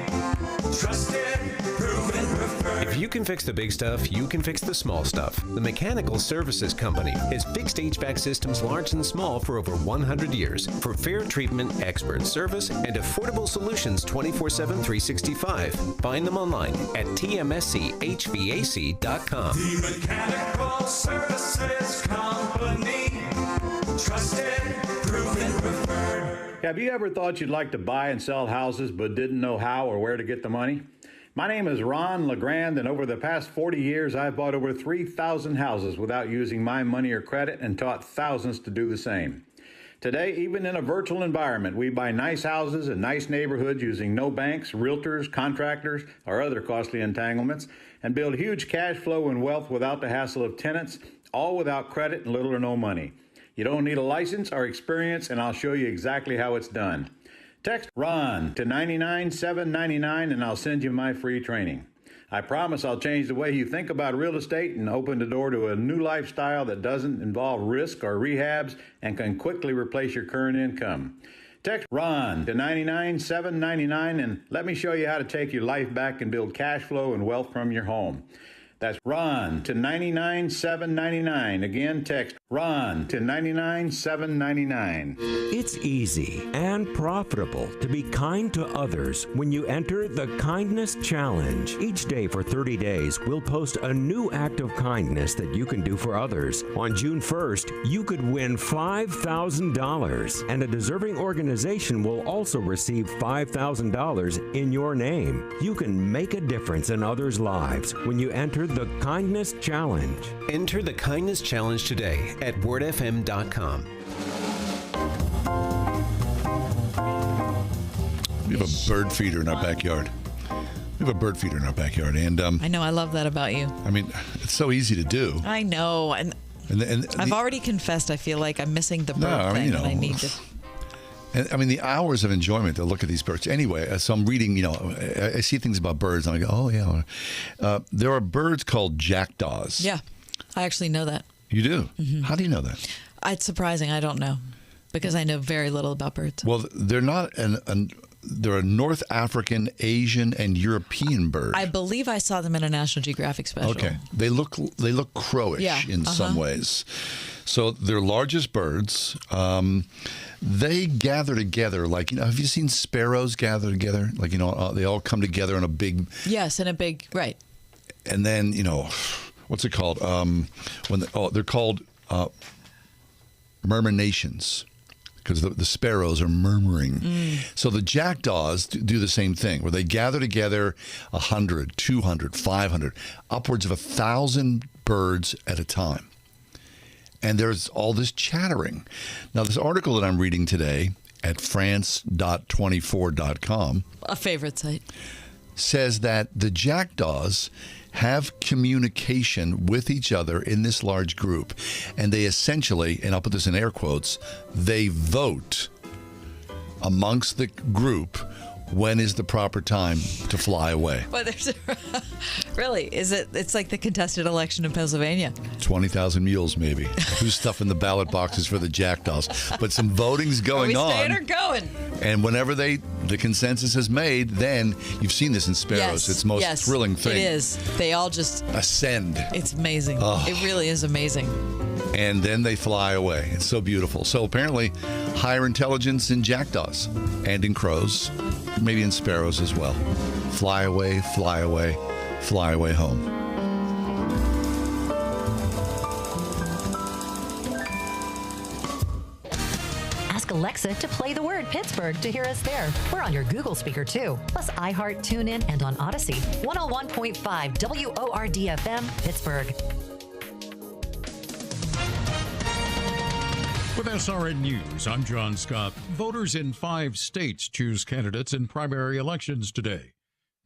Trusted, proven, preferred. If you can fix the big stuff, you can fix the small stuff. The Mechanical Services Company has fixed HVAC systems large and small for over 100 years. For fair treatment, expert service, and affordable solutions 24/7, 365. Find them online at tmschvac.com. The Mechanical Services Company. Trusted, proven, preferred. Have you ever thought you'd like to buy and sell houses but didn't know how or where to get the money? My name is Ron LeGrand, and over the past 40 years, I've bought over 3,000 houses without using my money or credit and taught thousands to do the same. Today, even in a virtual environment, we buy nice houses in nice neighborhoods using no banks, realtors, contractors, or other costly entanglements, and build huge cash flow and wealth without the hassle of tenants, all without credit and little or no money. You don't need a license or experience, and I'll show you exactly how it's done. Text RON to 99799 and I'll send you my free training. I promise I'll change the way you think about real estate and open the door to a new lifestyle that doesn't involve risk or rehabs and can quickly replace your current income. Text RON to 99799 and let me show you how to take your life back and build cash flow and wealth from your home. That's RON to 99799. Again, text RON to 99799. It's easy and profitable to be kind to others when you enter the Kindness Challenge. Each day for 30 days, we'll post a new act of kindness that you can do for others. On June 1st, you could win $5,000, and a deserving organization will also receive $5,000 in your name. You can make a difference in others' lives when you enter the Kindness Challenge. Enter the Kindness Challenge today at wordfm.com. We have a bird feeder in our backyard. And I know, I love that about you. I mean, it's so easy to do. I know, and I've already confessed. I feel like I'm missing the bird thing, and I need to. And I mean, the hours of enjoyment to look at these birds. Anyway, so I'm reading, I see things about birds, and I go, oh, yeah. There are birds called jackdaws. Yeah, I actually know that. You do? Mm-hmm. How do you know that? It's surprising. I don't know, because I know very little about birds. Well, they're not they're a North African, Asian, and European bird. I believe I saw them in a National Geographic special. Okay. They look crowish in some ways. So they're largest birds. They gather together have you seen sparrows gather together? They all come together in a big... Yes, in a big... Right. And then, what's it called? They're called murmurations, because the sparrows are murmuring. So the jackdaws do the same thing, where they gather together 100, 200, 500, upwards of 1,000 birds at a time. And there's all this chattering. Now, this article that I'm reading today at France.24.com. A favorite site. Says that the jackdaws have communication with each other in this large group. And they essentially, and I'll put this in air quotes, they vote amongst the group when is the proper time to fly away. Well, really, it's like the contested election in Pennsylvania. 20,000 mules, maybe. Who's stuffing the ballot boxes for the jackdaws? But some voting's going on. Are we staying or going? And whenever the consensus is made, then you've seen this in sparrows. Yes, it's the most thrilling thing. It is. They all just ascend. It's amazing. Oh. It really is amazing. And then they fly away. It's so beautiful. So apparently, higher intelligence in jackdaws and in crows, maybe in sparrows as well. Fly away, fly away, fly away home. Ask Alexa to play the word Pittsburgh to hear us there. We're on your Google speaker too, plus iHeart, TuneIn, and on Odyssey. 101.5 WORD-FM, Pittsburgh. With SRN News, I'm John Scott. Voters in 5 states choose candidates in primary elections today,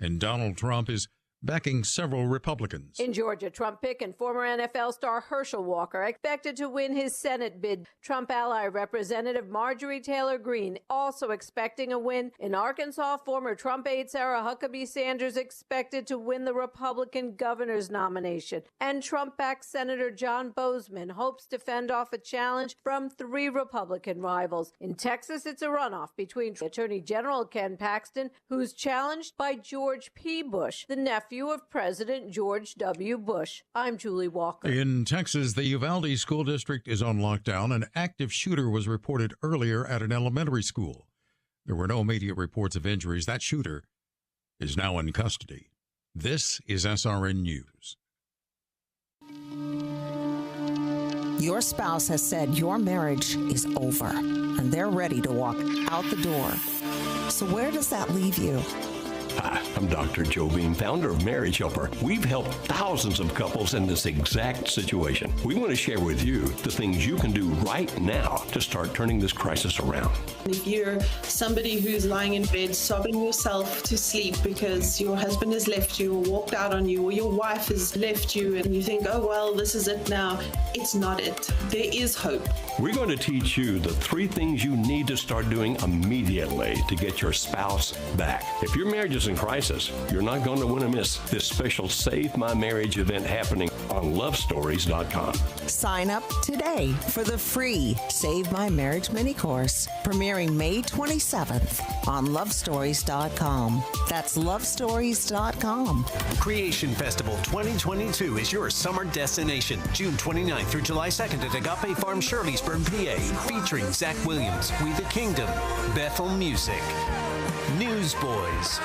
and Donald Trump is backing several Republicans. In Georgia, Trump pick and former NFL star Herschel Walker expected to win his Senate bid. Trump ally Representative Marjorie Taylor Greene also expecting a win. In Arkansas, former Trump aide Sarah Huckabee Sanders expected to win the Republican governor's nomination. And Trump-backed Senator John Boozman hopes to fend off a challenge from 3 Republican rivals. In Texas, it's a runoff between Attorney General Ken Paxton, who's challenged by George P. Bush, the nephew of President George W. Bush. I'm Julie Walker. In Texas, the Uvalde School District is on lockdown. An active shooter was reported earlier at an elementary school. There were no immediate reports of injuries. That shooter is now in custody. This is SRN News. Your spouse has said your marriage is over, and they're ready to walk out the door. So where does that leave you? Hi, I'm Dr. Joe Beam, founder of Marriage Helper. We've helped thousands of couples in this exact situation. We want to share with you the things you can do right now to start turning this crisis around. If you're somebody who's lying in bed sobbing yourself to sleep because your husband has left you or walked out on you or your wife has left you and you think, oh, well, this is it now, it's not it. There is hope. We're going to teach you the 3 things you need to start doing immediately to get your spouse back. If your marriage is in crisis, you're not going to want to miss this special Save My Marriage event happening on lovestories.com. Sign up today for the free Save My Marriage mini course, premiering May 27th on lovestories.com. That's lovestories.com. Creation Festival 2022 is your summer destination. June 29th through July 2nd at Agape Farm, Shirleysburg, PA. Featuring Zach Williams, We the Kingdom, Bethel Music, Newsboys,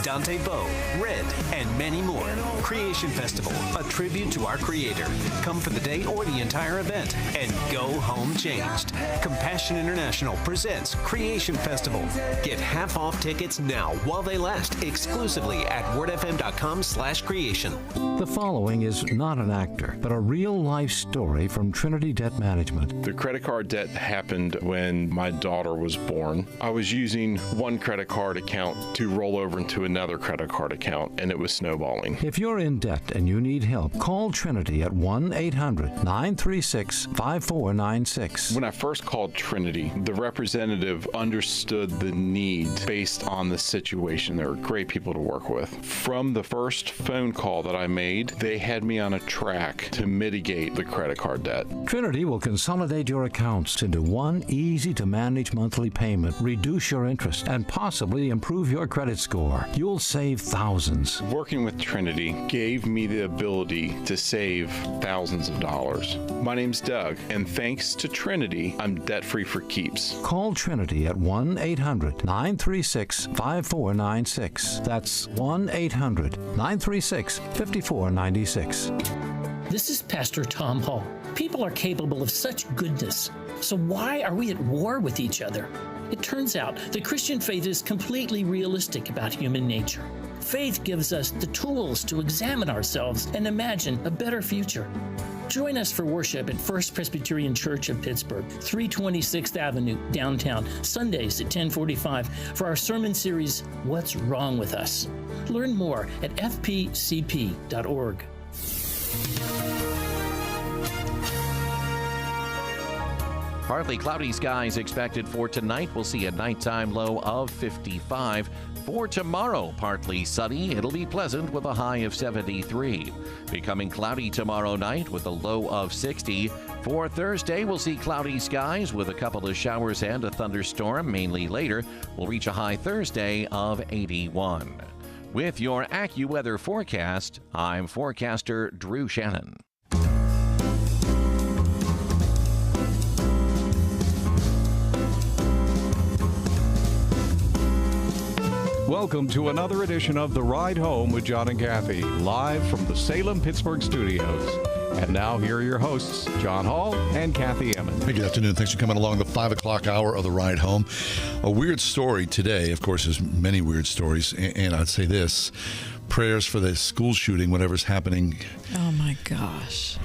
Dante Bowe, Red, and many more. Creation Festival, a tribute to our Creator. Come for the day or the entire event and go home changed. Compassion International presents Creation Festival. Get half-off tickets now while they last, exclusively at wordfm.com/creation. The following is not an actor, but a real-life story from Trinity Debt Management. The credit card debt happened when my daughter was born. I was using one credit card account to roll over into another credit card account, and it was snowballing. If you're in debt and you need help, call Trinity at 1-800-936-5496. When I first called Trinity, the representative understood the need based on the situation. They were great people to work with. From the first phone call that I made, they had me on a track to mitigate the credit card debt. Trinity will consolidate your accounts into one easy-to-manage monthly payment, reduce your interest, and possibly improve your credit score. You'll save thousands. Working with Trinity gave me the ability to save thousands of dollars. My name's Doug, and thanks to Trinity, I'm debt-free for keeps. Call Trinity at 1-800-936-5496. That's 1-800-936-5496. This is Pastor Tom Hall. People are capable of such goodness. So why are we at war with each other? It turns out the Christian faith is completely realistic about human nature. Faith gives us the tools to examine ourselves and imagine a better future. Join us for worship at First Presbyterian Church of Pittsburgh, 326th Avenue, downtown, Sundays at 10:45 for our sermon series, What's Wrong with Us? Learn more at fpcp.org. Partly cloudy skies expected for tonight. We'll see a nighttime low of 55. For tomorrow, partly sunny. It'll be pleasant with a high of 73. Becoming cloudy tomorrow night with a low of 60. For Thursday, we'll see cloudy skies with a couple of showers and a thunderstorm, mainly later. We'll reach a high Thursday of 81. With your AccuWeather forecast, I'm forecaster Drew Shannon. Welcome to another edition of The Ride Home with John and Kathy, live from the Salem-Pittsburgh studios. And now, here are your hosts, John Hall and Kathy Emmons. Hey, good afternoon. Thanks for coming along the 5 o'clock hour of The Ride Home. A weird story today. Of course, there's many weird stories. And I'd say this, prayers for the school shooting, whatever's happening. Oh, my gosh.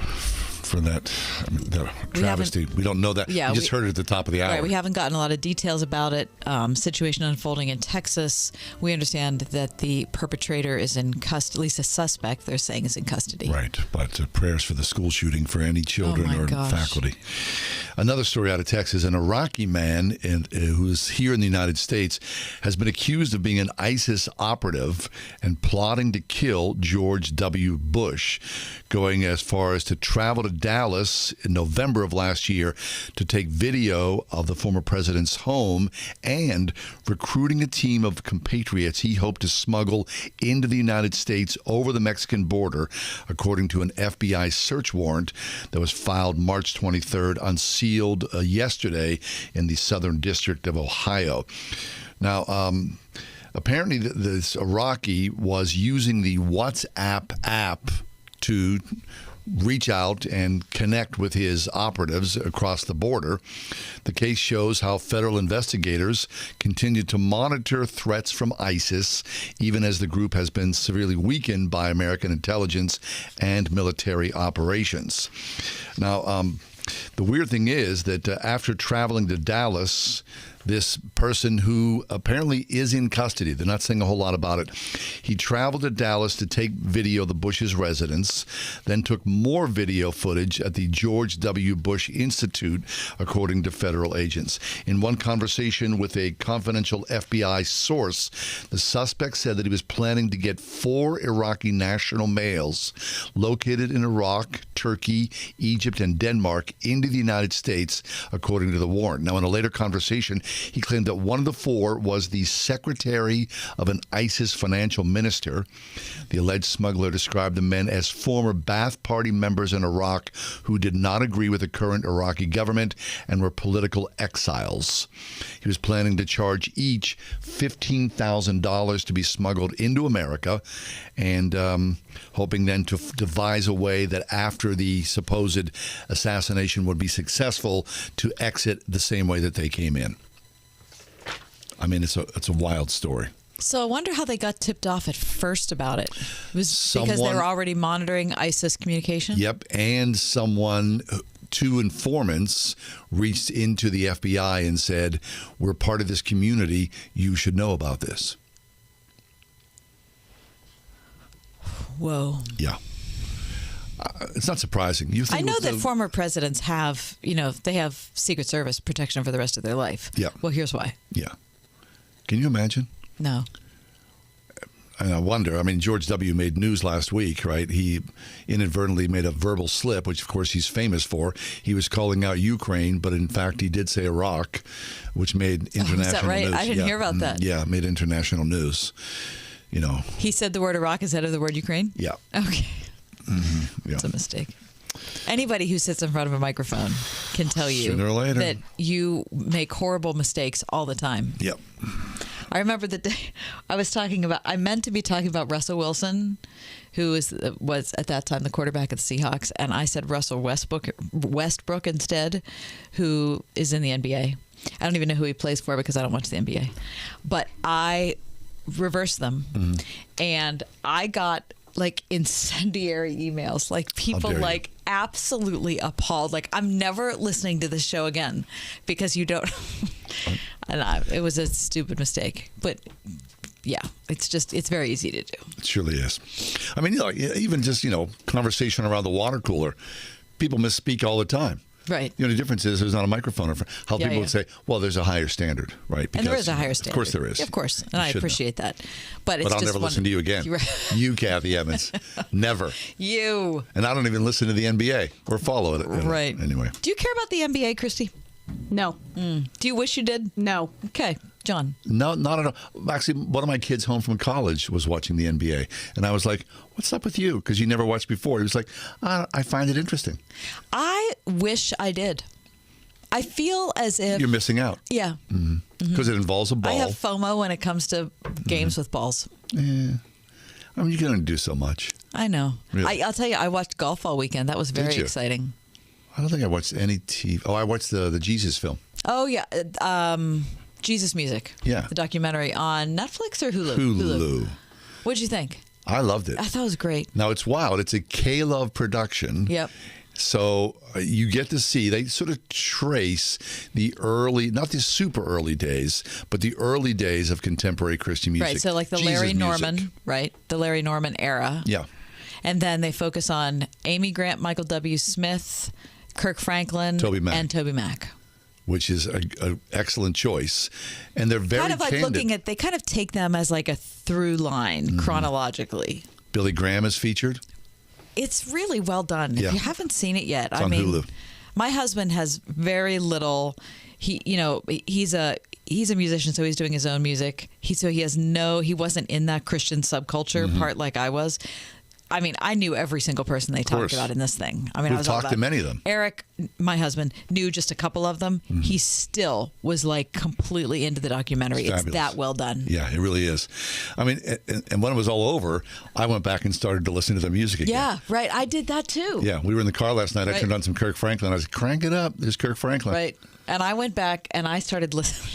For that, the travesty. We don't know that. Yeah, we just heard it at the top of the hour. Right, we haven't gotten a lot of details about it. Situation unfolding in Texas. We understand that the perpetrator is in custody, at least a suspect, they're saying, is in custody. Right, but prayers for the school shooting for any children or faculty. Another story out of Texas, an Iraqi man who is here in the United States has been accused of being an ISIS operative and plotting to kill George W. Bush, going as far as to travel to Dallas in November of last year to take video of the former president's home and recruiting a team of compatriots he hoped to smuggle into the United States over the Mexican border, according to an FBI search warrant that was filed March 23rd, unsealed yesterday in the Southern District of Ohio. Now, apparently this Iraqi was using the WhatsApp app to reach out and connect with his operatives across the border. The case shows how federal investigators continue to monitor threats from ISIS, even as the group has been severely weakened by American intelligence and military operations. Now, the weird thing is that after traveling to Dallas, this person who apparently is in custody, they're not saying a whole lot about it, he traveled to Dallas to take video of the Bush's residence, then took more video footage at the George W. Bush Institute, according to federal agents. In one conversation with a confidential FBI source, the suspect said that he was planning to get 4 Iraqi national males located in Iraq, Turkey, Egypt, and Denmark into the United States, according to the warrant. Now, in a later conversation, he claimed that one of the 4 was the secretary of an ISIS financial minister. The alleged smuggler described the men as former Ba'ath Party members in Iraq who did not agree with the current Iraqi government and were political exiles. He was planning to charge each $15,000 to be smuggled into America and hoping then to devise a way that after the supposed assassination would be successful to exit the same way that they came in. I mean, it's a wild story. So I wonder how they got tipped off at first about it. It was because they were already monitoring ISIS communication? Yep, and two informants reached into the FBI and said, we're part of this community, you should know about this. Whoa. Yeah. It's not surprising. I know that former presidents have, they have Secret Service protection for the rest of their life. Yeah. Well, here's why. Yeah. Can you imagine? No. And I wonder, George W. made news last week, right? He inadvertently made a verbal slip, which of course he's famous for. He was calling out Ukraine, but in fact he did say Iraq, which made international is that right? news. I didn't hear about that. Yeah, made international news. He said the word Iraq instead of the word Ukraine? Yeah. Okay. Mm-hmm. Yeah. It's a mistake. Anybody who sits in front of a microphone can tell you sooner or later that you make horrible mistakes all the time. Yep. I remember the day I meant to be talking about Russell Wilson, who was at that time the quarterback of the Seahawks, and I said Russell Westbrook instead, who is in the NBA. I don't even know who he plays for because I don't watch the NBA. But I reversed them, and I got like incendiary emails, like people like absolutely appalled. Like, I'm never listening to this show again because you don't. And it was a stupid mistake, but. Yeah, it's very easy to do. It surely is. I mean, even just, conversation around the water cooler, people misspeak all the time. Right. The only difference is there's not a microphone. How people would say, well, there's a higher standard, right? And there is a higher standard. Of course there is. Of course. And I appreciate that. But I'll never listen to you again. You, Kathy Evans. Never. You. And I don't even listen to the NBA or follow it. Right. Anyway. Do you care about the NBA, Christy? No. Do you wish you did? No. Okay. John? No, not at all. Actually, one of my kids home from college was watching the NBA. And I was like, what's up with you? Because you never watched before. He was like, I find it interesting. I wish I did. I feel as if... You're missing out. Yeah. Because it involves a ball. I have FOMO when it comes to games with balls. Yeah. I mean, you can only do so much. I know. Really? I'll tell you, I watched golf all weekend. That was very exciting. I don't think I watched any TV. Oh, I watched the Jesus film. Oh, yeah. Jesus Music. Yeah. The documentary on Netflix or Hulu? Hulu. What'd you think? I loved it. I thought it was great. Now, it's wild. It's a K-Love production. Yep. So you get to see, they sort of trace the early, not the super early days, but the early days of contemporary Christian music. Right. So like the Jesus Larry music. Norman, right? The Larry Norman era. Yeah. And then they focus on Amy Grant, Michael W. Smith, Kirk Franklin, and Toby Mac. Which is an excellent choice. And they're very kind of like candid. they kind of take them as like a through line chronologically. Billy Graham is featured. It's really well done. Yeah. If you haven't seen it yet, It's on Hulu. My husband has very little. He's a musician, so he's doing his own music. He wasn't in that Christian subculture part like I was. I mean, I knew every single person they talked about in this thing. I mean, We've talked to many of them. Eric, my husband, knew just a couple of them. He still was like completely into the documentary. It's that well done. Yeah, it really is. I mean, and when it was all over, I went back and started to listen to their music again. Yeah, right. I did that too. Yeah, we were in the car last night. I Right. turned on some Kirk Franklin. I was like, crank it up. There's Kirk Franklin. Right. And I went back and I started listening.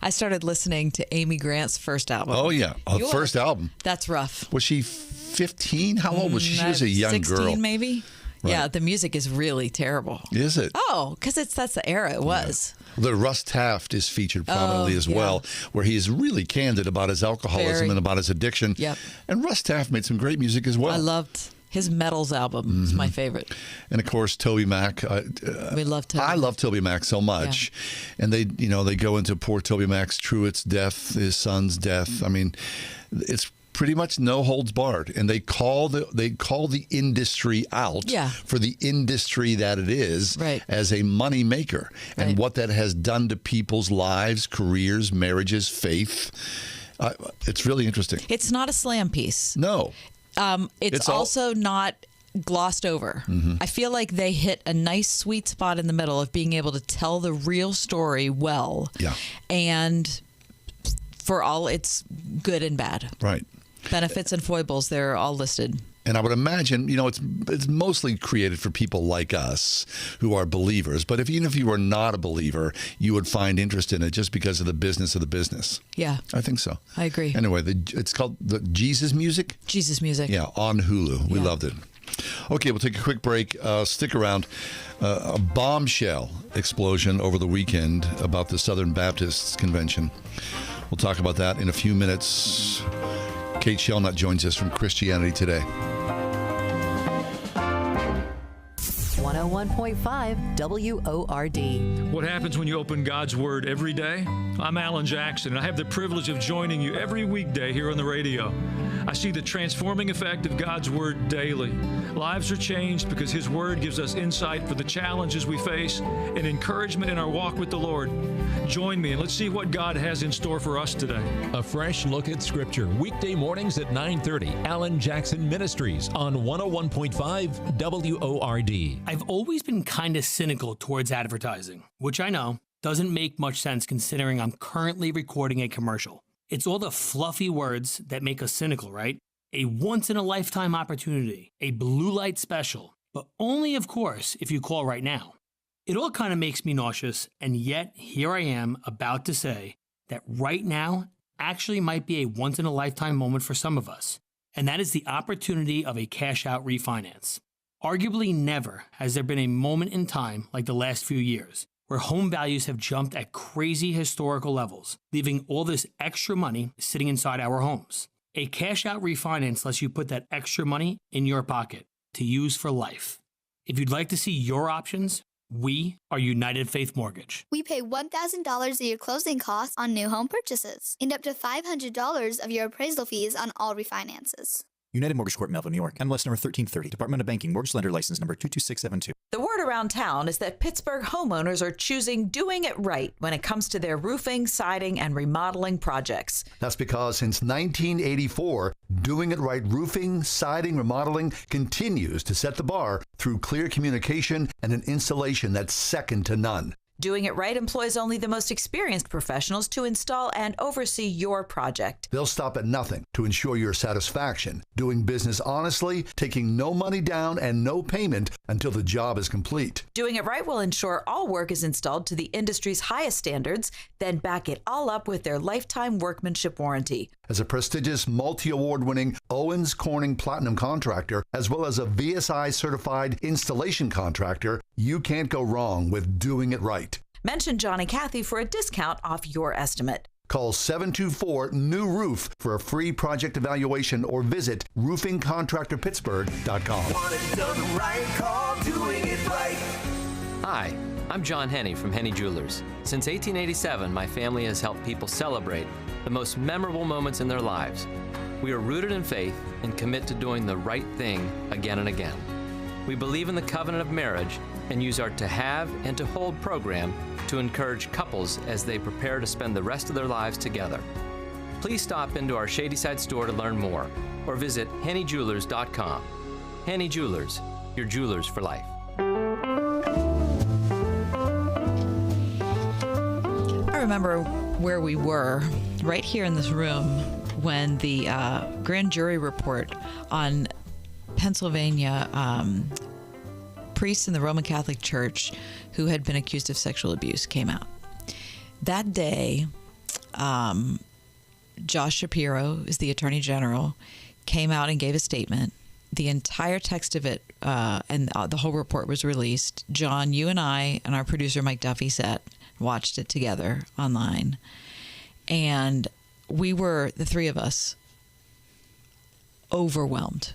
I started listening to Amy Grant's first album. Oh, yeah. Her first album. That's rough. Was she 15? How old was she? She was a young 16 girl. maybe. Right. Yeah, the music is really terrible. Is it? Oh, because that's the era it was. The Russ Taft is featured prominently as well, where he is really candid about his alcoholism and about his addiction. Yep. And Russ Taft made some great music as well. I loved his Metals album. It's my favorite. And of course, Toby Mac. We love Toby. I love Toby Mac so much, and they go into poor Toby Mac's Truett's death, his son's death. I mean, it's pretty much no holds barred, and they call the industry out for the industry that it is as a money maker and what that has done to people's lives, careers, marriages, faith. It's really interesting. It's not a slam piece. No. It's also not glossed over. I feel like they hit a nice sweet spot in the middle of being able to tell the real story well. Yeah. And for all its good and bad. Right. Benefits and foibles, they're all listed. And I would imagine, it's mostly created for people like us who are believers. But even if you were not a believer, you would find interest in it just because of the business of the business. Yeah. I think so. I agree. Anyway, it's called the Jesus Music. Jesus Music. Yeah, on Hulu. We loved it. Okay, we'll take a quick break. Stick around. A bombshell explosion over the weekend about the Southern Baptist Convention. We'll talk about that in a few minutes. Kate Shellnut joins us from Christianity Today. 101.5 WORD. What happens when you open God's Word every day? I'm Alan Jackson, and I have the privilege of joining you every weekday here on the radio. I see the transforming effect of God's Word daily. Lives are changed because His Word gives us insight for the challenges we face and encouragement in our walk with the Lord. Join me and let's see what God has in store for us today. A fresh look at Scripture, weekday mornings at 9:30. Alan Jackson Ministries on 101.5 WORD. I've always been kind of cynical towards advertising, which I know doesn't make much sense considering I'm currently recording a commercial. It's all the fluffy words that make us cynical, right? A once-in-a-lifetime opportunity, a blue light special, but only, of course, if you call right now. It all kind of makes me nauseous, and yet here I am about to say that right now actually might be a once-in-a-lifetime moment for some of us, and that is the opportunity of a cash-out refinance. Arguably never has there been a moment in time like the last few years where home values have jumped at crazy historical levels, leaving all this extra money sitting inside our homes. A cash-out refinance lets you put that extra money in your pocket to use for life. If you'd like to see your options, we are United Faith Mortgage. We pay $1,000 of your closing costs on new home purchases and up to $500 of your appraisal fees on all refinances. United Mortgage Corp, Melville, New York. MLS number 1330. Department of Banking. Mortgage Lender License number 22672. The word around town is that Pittsburgh homeowners are choosing doing it right when it comes to their roofing, siding, and remodeling projects. That's because since 1984, Doing It Right roofing, siding, remodeling continues to set the bar through clear communication and an installation that's second to none. Doing It Right employs only the most experienced professionals to install and oversee your project. They'll stop at nothing to ensure your satisfaction, doing business honestly, taking no money down and no payment until the job is complete. Doing It Right will ensure all work is installed to the industry's highest standards, then back it all up with their lifetime workmanship warranty. As a prestigious multi-award-winning Owens Corning Platinum contractor, as well as a VSI certified installation contractor, you can't go wrong with Doing It Right. Mention John and Kathy for a discount off your estimate. Call 724-NEW-ROOF for a free project evaluation or visit roofingcontractorpittsburgh.com. Want it done right, call Doing It Right. Hi, I'm John Henney from Henney Jewelers. Since 1887, my family has helped people celebrate the most memorable moments in their lives. We are rooted in faith and commit to doing the right thing again and again. We believe in the covenant of marriage and use our To Have and To Hold program to encourage couples as they prepare to spend the rest of their lives together. Please stop into our Shadyside store to learn more or visit HenneyJewelers.com. Henney Jewelers, your jewelers for life. I remember where we were, right here in this room, when the grand jury report on Pennsylvania priests in the Roman Catholic Church who had been accused of sexual abuse came out. That day, Josh Shapiro, is the Attorney General, came out and gave a statement. The entire text of it and the whole report was released. John, you and I and our producer Mike Duffy watched it together online. And we were, the three of us, overwhelmed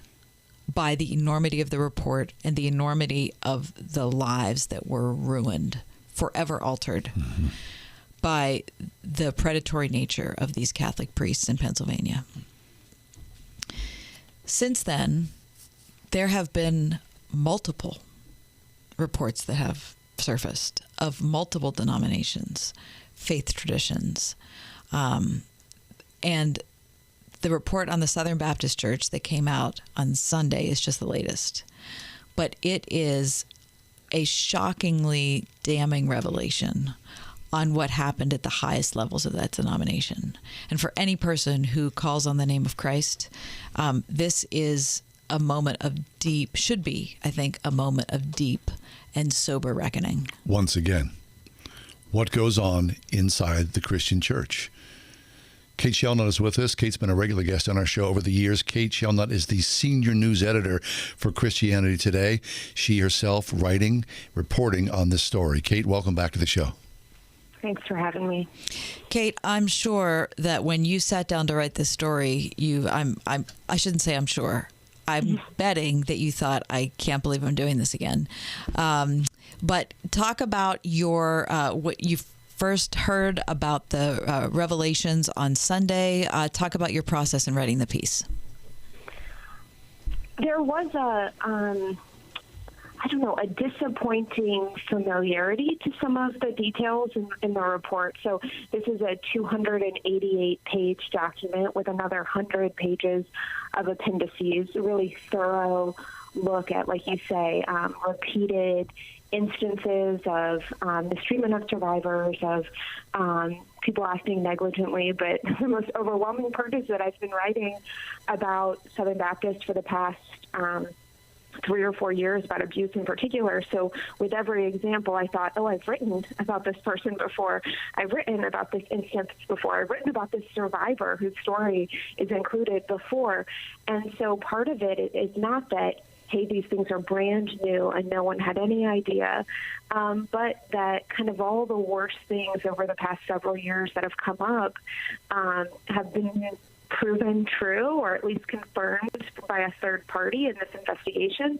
by the enormity of the report and the enormity of the lives that were ruined, forever altered by the predatory nature of these Catholic priests in Pennsylvania. Since then, there have been multiple reports that have surfaced of multiple denominations, faith traditions, and the report on the Southern Baptist Church that came out on Sunday is just the latest. But it is a shockingly damning revelation on what happened at the highest levels of that denomination. And for any person who calls on the name of Christ, this is a moment of deep, should be, I think, a moment of deep and sober reckoning. Once again, what goes on inside the Christian church? Kate Shellnut is with us. Kate's been a regular guest on our show over the years. Kate Shellnut is the senior news editor for Christianity Today. She herself writing, reporting on this story. Kate, welcome back to the show. Thanks for having me. Kate, I'm sure that when you sat down to write this story, I shouldn't say I'm sure. I'm betting that you thought, I can't believe I'm doing this again. But talk about your what you first heard about the revelations on Sunday. Talk about your process in writing the piece. There was a disappointing familiarity to some of the details in the report. So this is a 288-page document with another 100 pages of appendices, a really thorough look at, like you say, repeated instances of mistreatment of survivors, of people acting negligently. But the most overwhelming part is that I've been writing about Southern Baptist for the past 3 or 4 years about abuse in particular. So with every example, I thought, oh, I've written about this person before. I've written about this instance before. I've written about this survivor whose story is included before. And so part of it is not that, hey, these things are brand new and no one had any idea, but that kind of all the worst things over the past several years that have come up have been proven true, or at least confirmed by a third party in this investigation,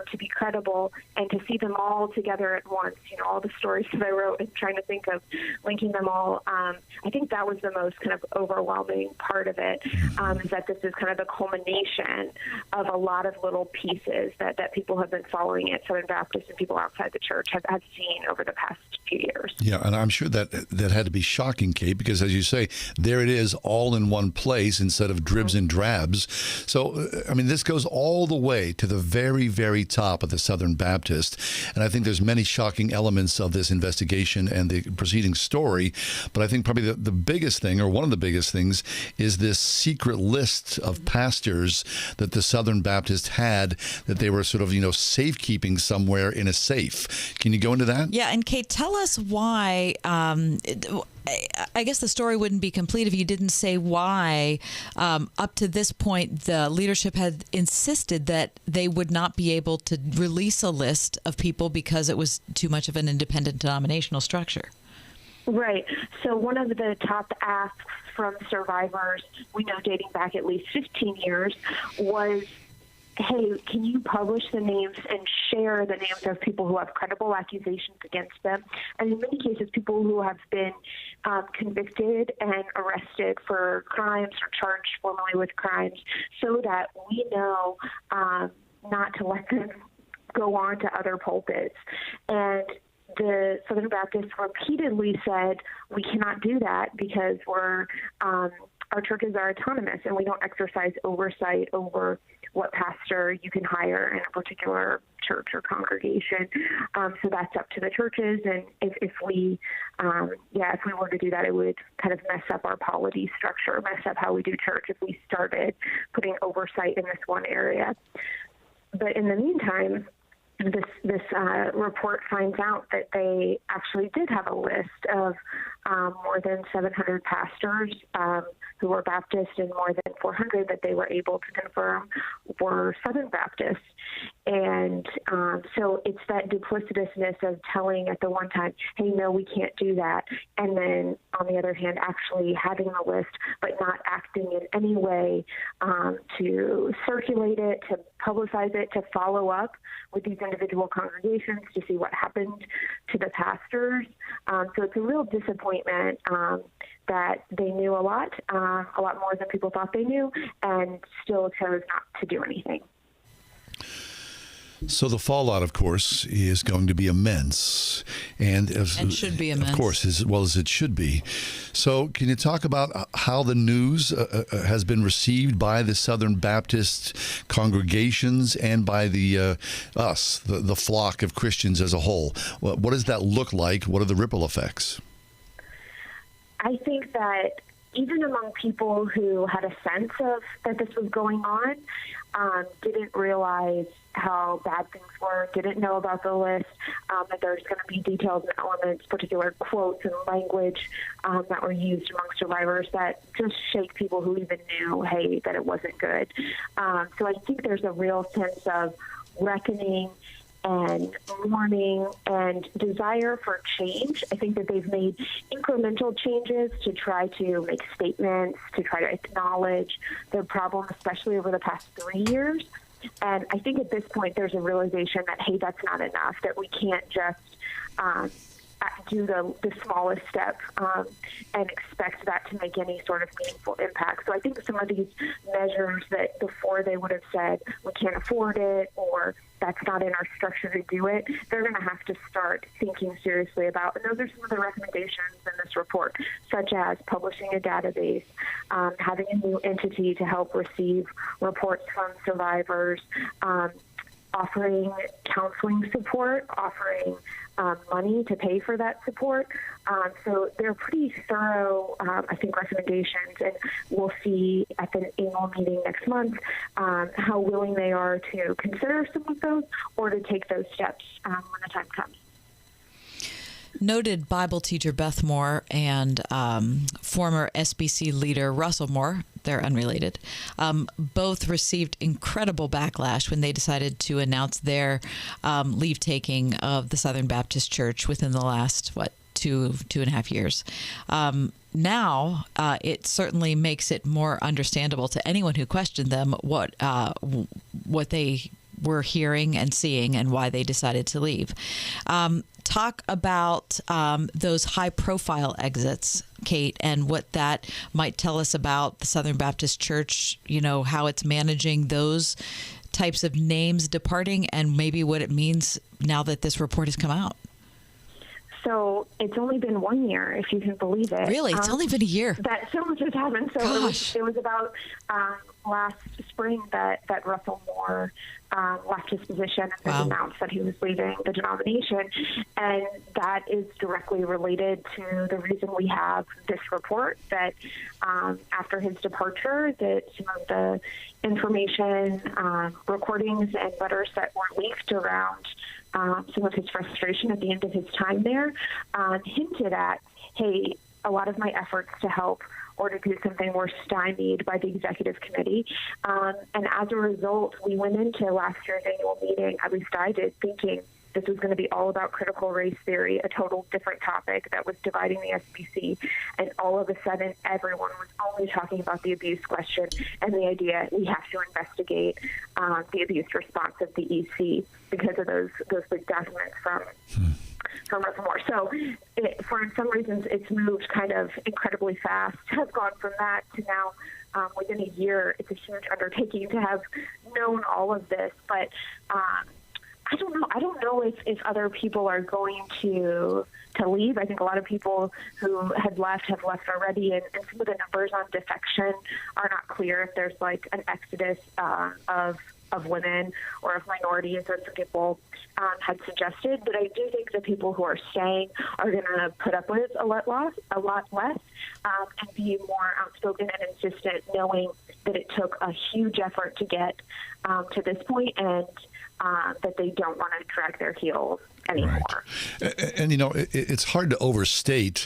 to be credible, and to see them all together at once. You know, all the stories that I wrote and trying to think of linking them all. I think that was the most kind of overwhelming part of it, is that this is kind of the culmination of a lot of little pieces that people have been following at Southern Baptist and people outside the church have seen over the past few years. Yeah, and I'm sure that had to be shocking, Kate, because as you say, there it is all in one place instead of dribs and drabs. So, I mean, this goes all the way to the very, very top of the Southern Baptist. And I think there's many shocking elements of this investigation and the preceding story. But I think probably the biggest thing, or one of the biggest things, is this secret list of pastors that the Southern Baptist had that they were sort of, safekeeping somewhere in a safe. Can you go into that? Yeah, and Kate, tell us why. I guess the story wouldn't be complete if you didn't say why, up to this point, the leadership had insisted that they would not be able to release a list of people because it was too much of an independent denominational structure. Right. So one of the top asks from survivors, we know dating back at least 15 years, was, hey, can you publish the names and share the names of people who have credible accusations against them? And in many cases, people who have been convicted and arrested for crimes or charged formally with crimes, so that we know not to let them go on to other pulpits. And the Southern Baptist repeatedly said, we cannot do that because our churches are autonomous and we don't exercise oversight over what pastor you can hire in a particular church or congregation. So that's up to the churches. And if we were to do that, it would kind of mess up our polity structure, mess up how we do church if we started putting oversight in this one area. But in the meantime, this report finds out that they actually did have a list of more than 700 pastors who were Baptist, and more than 400 that they were able to confirm were Southern Baptists. And so it's that duplicitousness of telling at the one time, hey, no, we can't do that. And then on the other hand, actually having the list, but not acting in any way to circulate it, to publicize it, to follow up with these individual congregations to see what happened to the pastors. So it's a real disappointment that they knew a lot more than people thought they knew, and still chose not to do anything. So the fallout, of course, is going to be immense, and should be immense, of course, as well as it should be. So, can you talk about how the news has been received by the Southern Baptist congregations and by the flock of Christians as a whole? What does that look like? What are the ripple effects? I think that even among people who had a sense of that this was going on, didn't realize how bad things were, didn't know about the list, that there's going to be details and elements, particular quotes and language that were used among survivors that just shake people who even knew, hey, that it wasn't good. So I think there's a real sense of reckoning and mourning and desire for change. I think that they've made incremental changes to try to make statements, to try to acknowledge the problem, especially over the past 3 years. And I think at this point there's a realization that, hey, that's not enough, that we can't just do the smallest step and expect that to make any sort of meaningful impact. So I think some of these measures that before they would have said, we can't afford it, or that's not in our structure to do it, they're going to have to start thinking seriously about. And those are some of the recommendations in this report, such as publishing a database, having a new entity to help receive reports from survivors, offering counseling support, offering money to pay for that support. So they're pretty thorough, I think, recommendations, and we'll see at the annual meeting next month how willing they are to consider some of those or to take those steps when the time comes. Noted Bible teacher Beth Moore and former SBC leader Russell Moore, they're unrelated, both received incredible backlash when they decided to announce their leave-taking of the Southern Baptist Church within the last, 2.5 years. Now, it certainly makes it more understandable to anyone who questioned them what they were hearing and seeing and why they decided to leave. Talk about those high-profile exits, Kate, and what that might tell us about the Southern Baptist Church, how it's managing those types of names departing and maybe what it means now that this report has come out. So it's only been 1 year, if you can believe it. Really? It's only been a year. That so much has happened. So it was about last spring that Russell Moore left his position and announced that he was leaving the denomination. And that is directly related to the reason we have this report, that after his departure, that some of the information, recordings, and letters that were leaked around some of his frustration at the end of his time there hinted at, hey, a lot of my efforts to help or to do something were stymied by the executive committee. And as a result, we went into last year's annual meeting, at least I did, thinking this was going to be all about critical race theory, a total different topic that was dividing the SBC. And all of a sudden, everyone was only talking about the abuse question and the idea we have to investigate the abuse response of the EC because of those big documents from Russell Moore. So for some reasons, it's moved kind of incredibly fast, has gone from that to now within a year. It's a huge undertaking to have known all of this, but I don't know. I don't know if other people are going to leave. I think a lot of people who have left already, and some of the numbers on defection are not clear. If there's like an exodus of women or of minorities, as some people had suggested, but I do think the people who are staying are going to put up with a lot less, and be more outspoken and insistent, knowing that it took a huge effort to get to this point, and that they don't want to drag their heels anymore. Right. And it's hard to overstate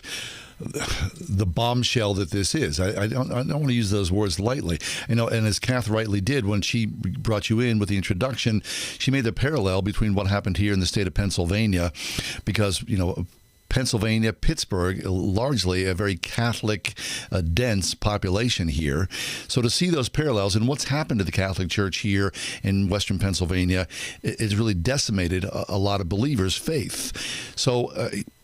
the bombshell that this is. I don't want to use those words lightly. And as Kath rightly did when she brought you in with the introduction, she made the parallel between what happened here in the state of Pennsylvania, because Pennsylvania, Pittsburgh, largely a very Catholic, dense population here. So to see those parallels and what's happened to the Catholic Church here in Western Pennsylvania, it's really decimated a lot of believers' faith. So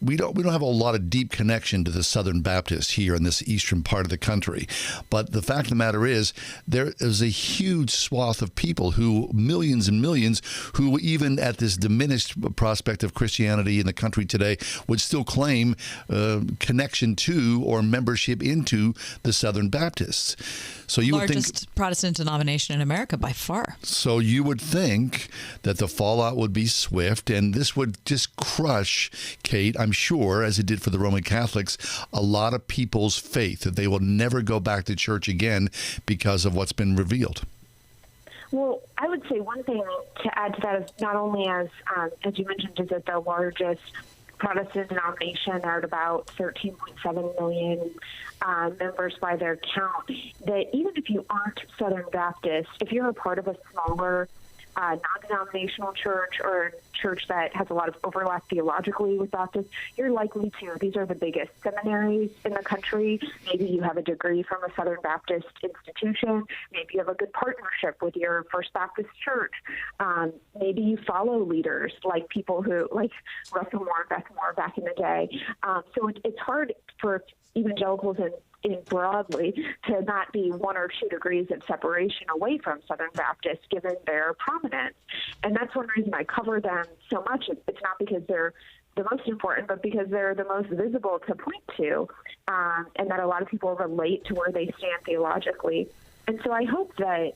we don't have a lot of deep connection to the Southern Baptists here in this eastern part of the country. But the fact of the matter is, there is a huge swath of people millions and millions, who even at this diminished prospect of Christianity in the country today would still claim connection to or membership into the Southern Baptists. So you would think, largest Protestant denomination in America by far. So you would think that the fallout would be swift, and this would just crush, Kate, I'm sure, as it did for the Roman Catholics, a lot of people's faith, that they will never go back to church again because of what's been revealed. Well, I would say one thing to add to that is not only as you mentioned, is it the largest Protestant denomination. They're at about 13.7 million members by their count. That even if you aren't Southern Baptist, if you're a part of a smaller non-denominational church or a church that has a lot of overlap theologically with Baptists, you're likely to. These are the biggest seminaries in the country. Maybe you have a degree from a Southern Baptist institution. Maybe you have a good partnership with your First Baptist church. Maybe you follow leaders like people who, like Russell Moore, Beth Moore back in the day. So it's hard for evangelicals in broadly to not be 1 or 2 degrees of separation away from Southern Baptists, given their prominence. And that's one reason I cover them so much. It's not because they're the most important, but because they're the most visible to point to, and that a lot of people relate to where they stand theologically. And so I hope that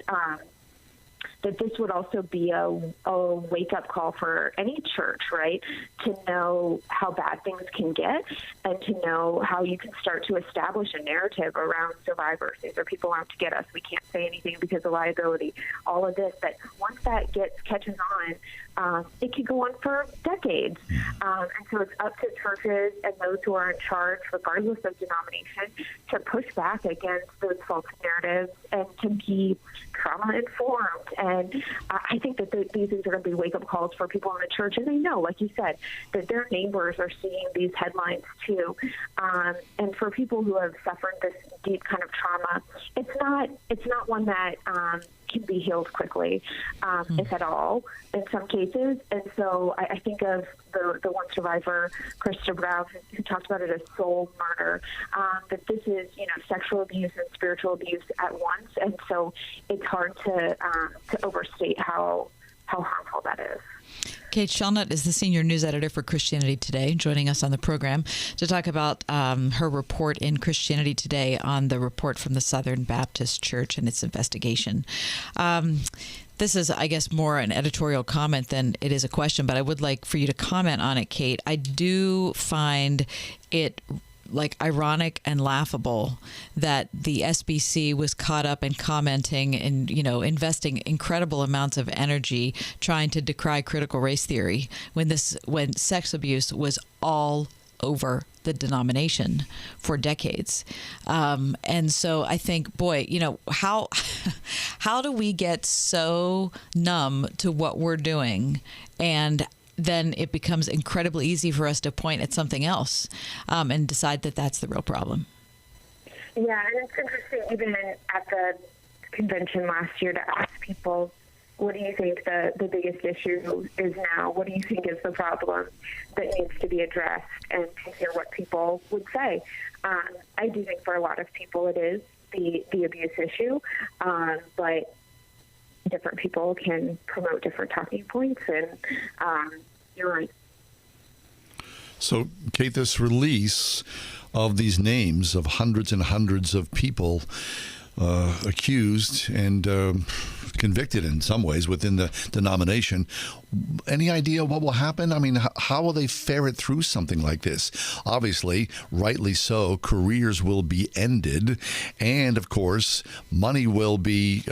that this would also be a wake-up call for any church, right, to know how bad things can get and to know how you can start to establish a narrative around survivors. These are people out to get us. We can't say anything because of liability. All of this, that once that catches on, it could go on for decades. And so it's up to churches and those who are in charge, regardless of denomination, to push back against those false narratives and to be trauma-informed. And I think that these things are going to be wake-up calls for people in the church. And they know, like you said, that their neighbors are seeing these headlines too. And for people who have suffered this deep kind of trauma, it's not one that can be healed quickly, if at all, in some cases. And so I think of the one survivor, Krista Brown, who talked about it as soul murder, that this is, sexual abuse and spiritual abuse at once. And so it's hard to overstate how harmful that is. Kate Shellnutt is the senior news editor for Christianity Today, joining us on the program to talk about her report in Christianity Today on the report from the Southern Baptist Church and its investigation. This is, I guess, more an editorial comment than it is a question, but I would like for you to comment on it, Kate. I do find it ironic and laughable that the SBC was caught up in commenting and, investing incredible amounts of energy trying to decry critical race theory when sex abuse was all over the denomination for decades. And so I think, boy, how do we get so numb to what we're doing, and then it becomes incredibly easy for us to point at something else and decide that that's the real problem. Yeah, and it's interesting, even at the convention last year, to ask people, what do you think the biggest issue is now? What do you think is the problem that needs to be addressed? And to hear what people would say. I do think for a lot of people it is the abuse issue, but different people can promote different talking points, and you're right. So, Kate, this release of these names of hundreds and hundreds of people accused and convicted in some ways within the denomination. Any idea what will happen? I mean, how will they ferret through something like this? Obviously, rightly so, careers will be ended. And, of course, money will be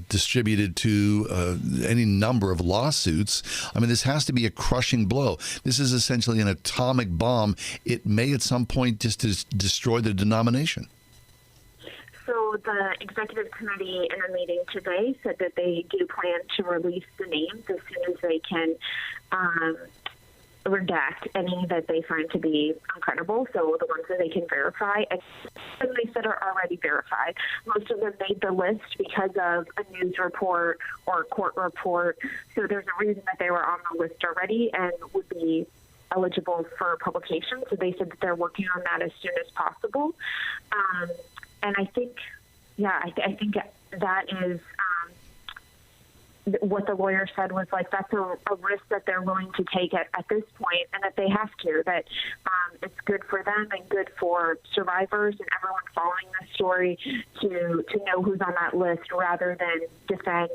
distributed to any number of lawsuits. I mean, this has to be a crushing blow. This is essentially an atomic bomb. It may at some point just destroy the denomination. So the executive committee in a meeting today said that they do plan to release the names as soon as they can redact any that they find to be uncredible, so the ones that they can verify. And some they said are already verified. Most of them made the list because of a news report or a court report. So there's a reason that they were on the list already and would be eligible for publication. So they said that they're working on that as soon as possible. And I think, I think that is what the lawyer said was that's a risk that they're willing to take at this point, and that they have to, that it's good for them and good for survivors and everyone following this story to know who's on that list rather than defend,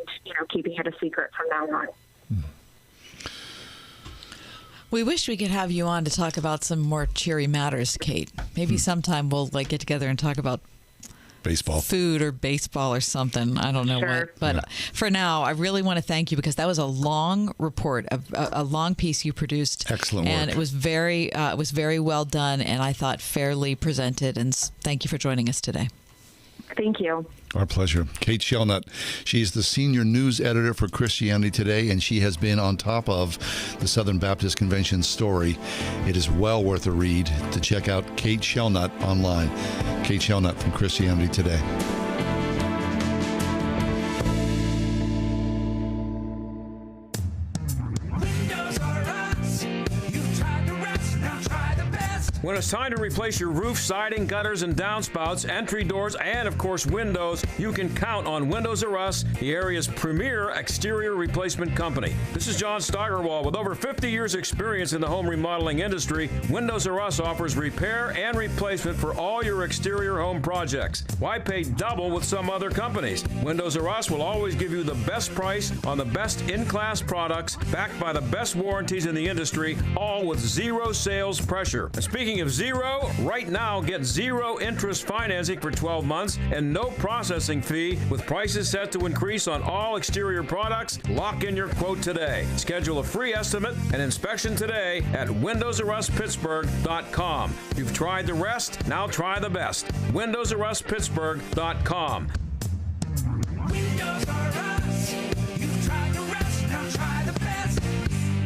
keeping it a secret from now on. We wish we could have you on to talk about some more cheery matters, Kate. Maybe sometime we'll get together and talk about baseball, food, or baseball or something. I don't know what. But for now, I really want to thank you because that was a long report, a long piece you produced. Excellent work. And it was very well done, and I thought fairly presented. And thank you for joining us today. Thank you. Our pleasure. Kate Shellnutt. She's the senior news editor for Christianity Today, and she has been on top of the Southern Baptist Convention story. It is well worth a read to check out Kate Shellnutt online. Kate Shellnutt from Christianity Today. Windows are us. You tried the rest, now try the best. When it's time to replace your roof, siding, gutters, and downspouts, entry doors, and of course windows, you can count on Windows R Us, the area's premier exterior replacement company. This is John Steigerwald. With over 50 years experience in the home remodeling industry, Windows R Us offers repair and replacement for all your exterior home projects. Why pay double with some other companies? Windows R Us will always give you the best price on the best in-class products, backed by the best warranties in the industry, all with zero sales pressure. And speaking of zero, right now get zero interest financing for 12 months and no processing fee with prices set to increase on all exterior products. Lock in your quote today. Schedule a free estimate and inspection today at WindowsRUsPittsburgh.com. You've tried the rest, now try the best. WindowsRUsPittsburgh.com. Windows R Us. You've tried the rest, now try the best.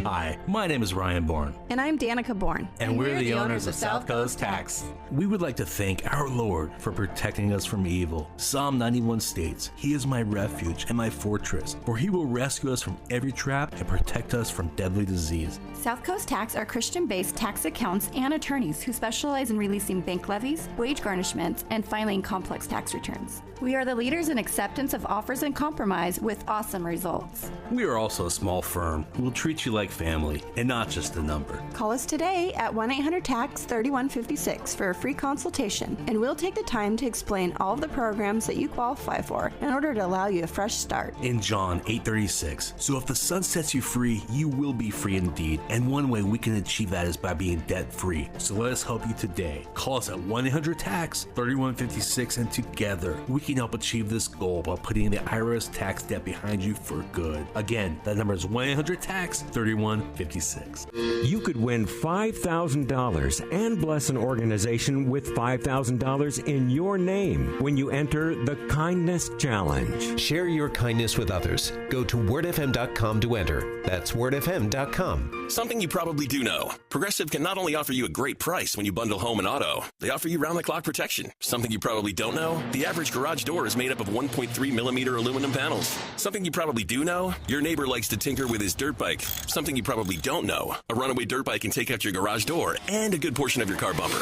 Hi, my name is Ryan Bourne. And I'm Danica Bourne. And we're the owners of South Coast Tax. We would like to thank our Lord for protecting us from evil. Psalm 91 states, He is my refuge and my fortress, for He will rescue us from every trap and protect us from deadly disease. South Coast Tax are Christian-based tax accountants and attorneys who specialize in releasing bank levies, wage garnishments, and filing complex tax returns. We are the leaders in acceptance of offers and compromise with awesome results. We are also a small firm who will treat you like family and not just a number. Call us today at 1-800-TAX-3156 for a free consultation, and we'll take the time to explain all of the programs that you qualify for in order to allow you a fresh start. In John 8:36, so if the Son sets you free, you will be free indeed. And one way we can achieve that is by being debt-free. So let us help you today. Call us at 1-800-TAX-3156, and together we can help achieve this goal by putting the IRS tax debt behind you for good. Again, that number is 1-800-TAX-3156. You could win $5,000 and bless an organization with $5,000 in your name when you enter the Kindness Challenge. Share your kindness with others. Go to wordfm.com to enter. That's wordfm.com. Something you probably do know. Progressive can not only offer you a great price when you bundle home and auto, they offer you round-the-clock protection. Something you probably don't know, the average garage door is made up of 1.3 millimeter aluminum panels. Something you probably do know, your neighbor likes to tinker with his dirt bike. Something you probably don't know, a runaway dirt bike can take out your garage door and a good portion of your car bumper.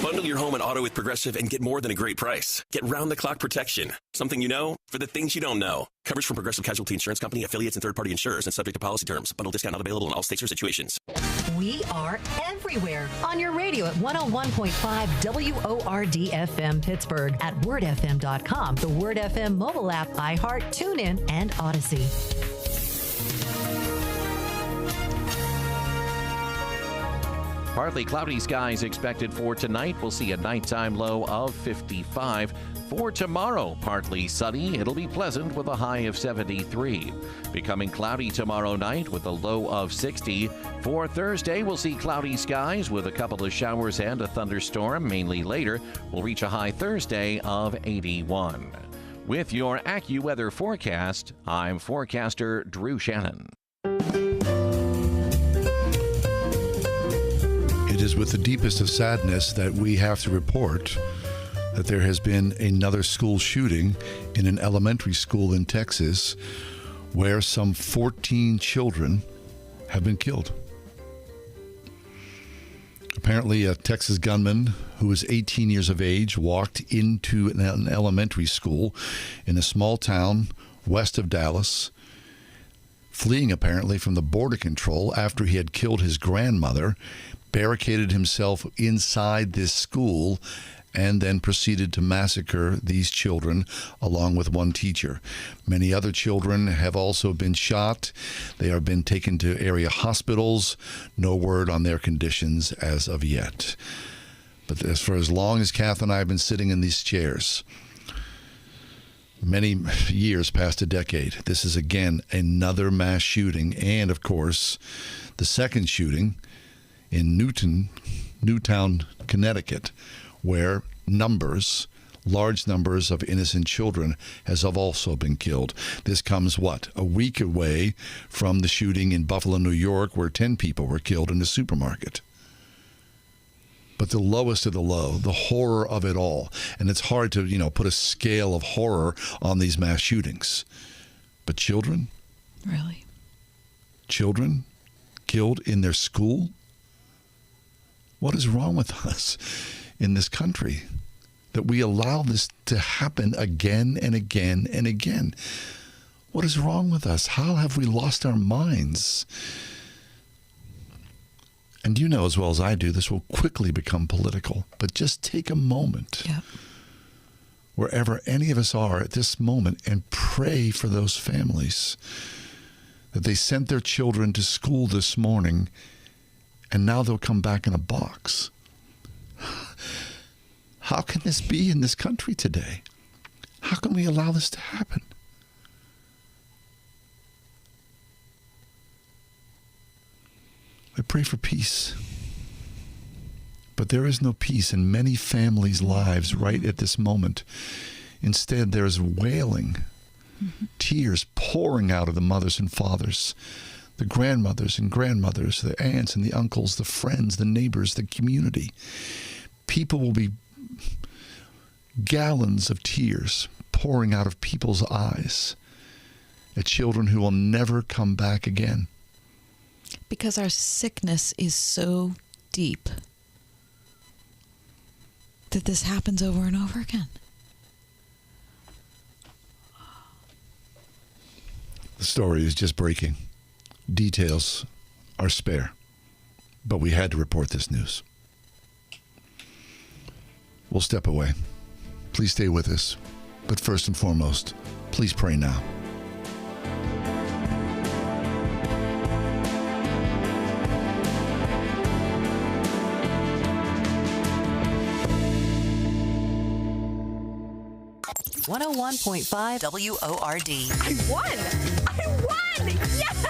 Bundle your home and auto with Progressive and get more than a great price. Get round-the-clock protection. Something you know for the things you don't know. Coverage from Progressive Casualty Insurance Company, affiliates, and third-party insurers, and subject to policy terms. Bundle discount not available in all states or situations. We are everywhere on your radio at 101.5 WORD-FM Pittsburgh, at wordfm.com, the Word FM mobile app, iHeart, TuneIn, and Odyssey. Partly cloudy skies expected for tonight. We'll see a nighttime low of 55. For tomorrow, partly sunny. It'll be pleasant with a high of 73. Becoming cloudy tomorrow night with a low of 60. For Thursday, we'll see cloudy skies with a couple of showers and a thunderstorm, mainly later. We'll reach a high Thursday of 81. With your AccuWeather forecast, I'm forecaster Drew Shannon. It is with the deepest of sadness that we have to report that there has been another school shooting in an elementary school in Texas where some 14 children have been killed. Apparently, a Texas gunman who was 18 years of age walked into an elementary school in a small town west of Dallas, fleeing apparently from the border control after he had killed his grandmother, barricaded himself inside this school, and then proceeded to massacre these children along with one teacher. Many other children have also been shot. They have been taken to area hospitals. No word on their conditions as of yet. But for as long as Kath and I have been sitting in these chairs, many years, past a decade, this is again another mass shooting, and of course the second shooting in Newtown, Connecticut, where large numbers of innocent children have also been killed. This comes, a week away from the shooting in Buffalo, New York, where 10 people were killed in a supermarket. But the lowest of the low, the horror of it all, and it's hard to, put a scale of horror on these mass shootings. But children? Really? Children killed in their school? What is wrong with us in this country that we allow this to happen again and again and again? What is wrong with us? How have we lost our minds? And you know as well as I do, this will quickly become political. But just take a moment, wherever any of us are at this moment, and pray for those families that they sent their children to school this morning, and now they'll come back in a box. How can this be in this country today? How can we allow this to happen? I pray for peace. But there is no peace in many families' lives right at this moment. Instead, there is wailing, tears pouring out of the mothers and fathers, the grandmothers and grandmothers, the aunts and the uncles, the friends, the neighbors, the community. People will be gallons of tears pouring out of people's eyes at children who will never come back again. Because our sickness is so deep that this happens over and over again. The story is just breaking. Details are spare. But we had to report this news. We'll step away. Please stay with us. But first and foremost, please pray now. .5 WORD. I won! Yes!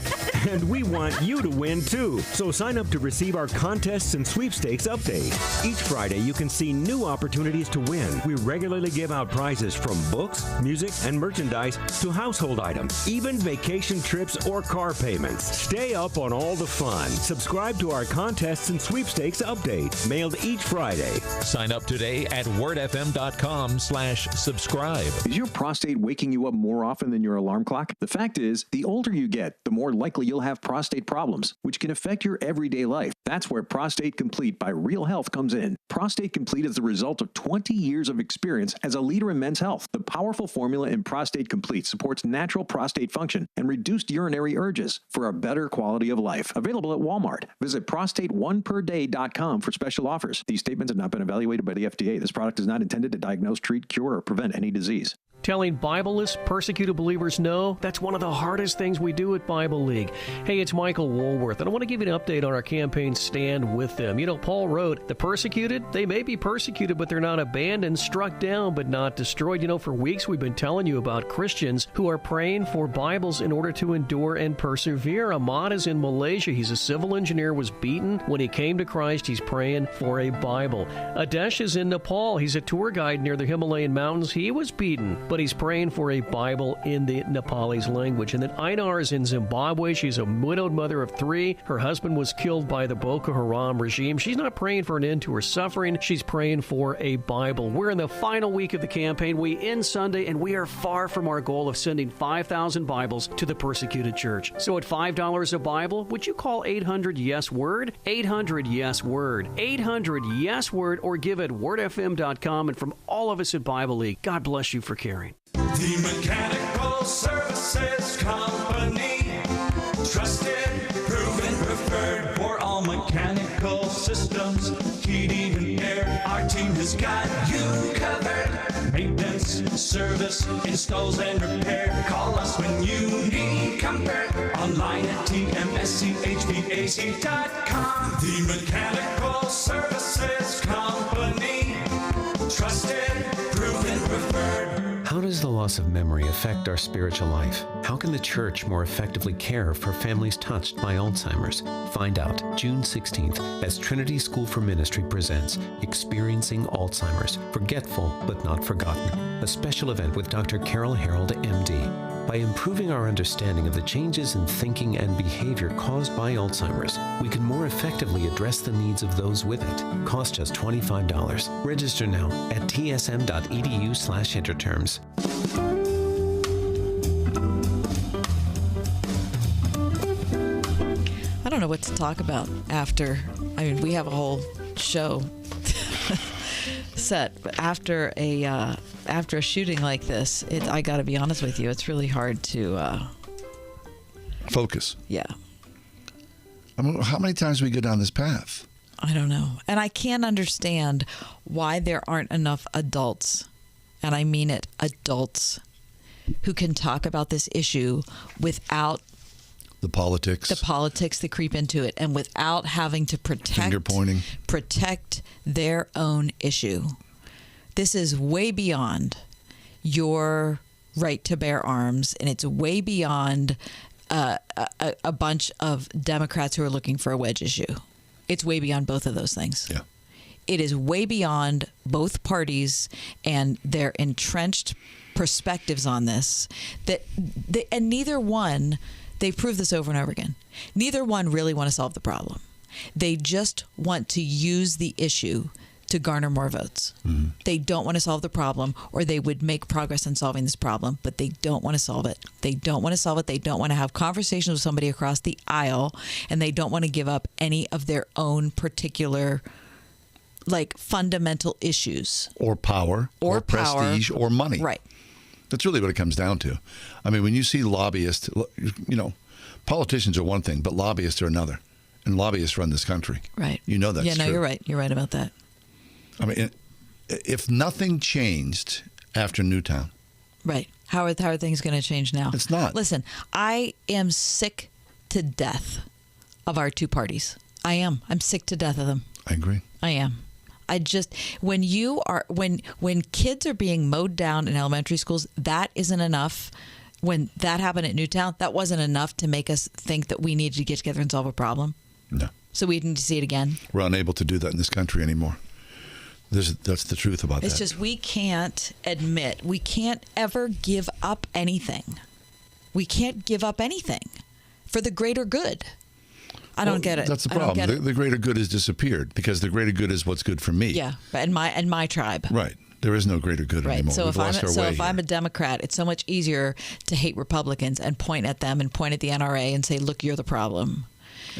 And we want you to win too. So sign up to receive our contests and sweepstakes update. Each Friday, you can see new opportunities to win. We regularly give out prizes from books, music, and merchandise to household items, even vacation trips or car payments. Stay up on all the fun. Subscribe to our contests and sweepstakes update, mailed each Friday. Sign up today at wordfm.com/subscribe. Is your prostate waking you up more often than your alarm clock? The fact is, the older you get, the more likely you'll have prostate problems, which can affect your everyday life. That's where Prostate Complete by Real Health comes in. Prostate Complete is the result of 20 years of experience as a leader in men's health. The powerful formula in Prostate Complete supports natural prostate function and reduced urinary urges for a better quality of life. Available at Walmart. Visit prostateoneperday.com for special offers. These statements have not been evaluated by the FDA. This product is not intended to diagnose, treat, cure, or prevent any disease. Telling Bibleless, persecuted believers no, that's one of the hardest things we do at Bible League. Hey, it's Michael Woolworth, and I want to give you an update on our campaign Stand With Them. You know, Paul wrote, the persecuted, they may be persecuted, but they're not abandoned, struck down, but not destroyed. You know, for weeks we've been telling you about Christians who are praying for Bibles in order to endure and persevere. Ahmad is in Malaysia. He's a civil engineer, was beaten. When he came to Christ, he's praying for a Bible. Adesh is in Nepal. He's a tour guide near the Himalayan mountains. He was beaten, but he's praying for a Bible in the Nepalese language. And then Einar is in Zimbabwe. She's a widowed mother of 3. Her husband was killed by the Boko Haram regime. She's not praying for an end to her suffering. She's praying for a Bible. We're in the final week of the campaign. We end Sunday, and we are far from our goal of sending 5,000 Bibles to the persecuted church. So at $5 a Bible, would you call 800-YES-WORD? 800-YES-WORD. 800-YES-WORD, or give at wordfm.com. And from all of us at Bible League, God bless you for caring. The Mechanical Services Company. Trusted, proven, preferred for all mechanical systems. Heating and air, our team has got you covered. Maintenance, service, installs and repair. Call us when you need comfort. Online at tmschvac.com. The Mechanical Services Company. Trusted, proven, preferred. How does the loss of memory affect our spiritual life? How can the church more effectively care for families touched by Alzheimer's? Find out June 16th as Trinity School for Ministry presents Experiencing Alzheimer's, Forgetful but Not Forgotten, a special event with Dr. Carol Harold, MD. By improving our understanding of the changes in thinking and behavior caused by Alzheimer's, we can more effectively address the needs of those with it. Cost just $25. Register now at tsm.edu/interterms. I don't know what to talk about after. I mean, we have a whole show set. But after a shooting like this, I got to be honest with you, it's really hard to focus. Yeah. I mean, how many times do we go down this path? I don't know. And I can't understand why there aren't enough adults, and I mean it, adults, who can talk about this issue without the politics that creep into it, and without having to finger pointing, protect their own issue. This is way beyond your right to bear arms, and it's way beyond a bunch of Democrats who are looking for a wedge issue. It's way beyond both of those things. Yeah. It is way beyond both parties and their entrenched perspectives on this. And neither one, they've proved this over and over again, neither one really want to solve the problem. They just want to use the issue to garner more votes. Mm-hmm. They don't want to solve the problem, or they would make progress in solving this problem, but they don't want to solve it. They don't want to solve it. They don't want to have conversations with somebody across the aisle, and they don't want to give up any of their own particular, like, fundamental issues. Or power, or prestige, or money. Right. That's really what it comes down to. I mean, when you see lobbyists, politicians are one thing, but lobbyists are another. And lobbyists run this country. Right. You know that's true. You're right. You're right about that. I mean, if nothing changed after Newtown. Right. How are things going to change now? It's not. Listen, I am sick to death of our two parties. I am. I'm sick to death of them. I agree. I am. I just, when kids are being mowed down in elementary schools, that isn't enough. When that happened at Newtown, that wasn't enough to make us think that we needed to get together and solve a problem. No. So we need to see it again. We're unable to do that in this country anymore. That's the truth about that. It's just we can't ever give up anything. We can't give up anything for the greater good. I don't get it. That's the problem. The greater good has disappeared because the greater good is what's good for me. Yeah, and my tribe. Right. There is no greater good anymore. So if I'm a Democrat, it's so much easier to hate Republicans and point at them and point at the NRA and say, "Look, you're the problem."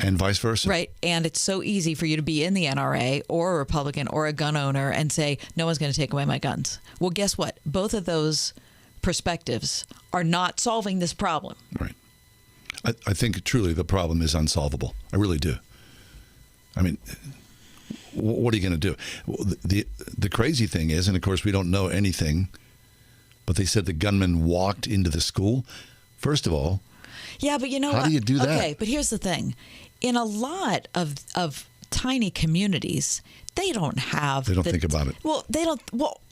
And vice versa. Right. And it's so easy for you to be in the NRA or a Republican or a gun owner and say, no one's going to take away my guns. Well, guess what? Both of those perspectives are not solving this problem. Right. I think truly the problem is unsolvable. I really do. I mean, what are you going to do? The crazy thing is, and of course we don't know anything, but they said the gunman walked into the school. First of all, yeah, but you know how do you do that? Okay, but here's the thing. In a lot of tiny communities, they don't think about it. Well,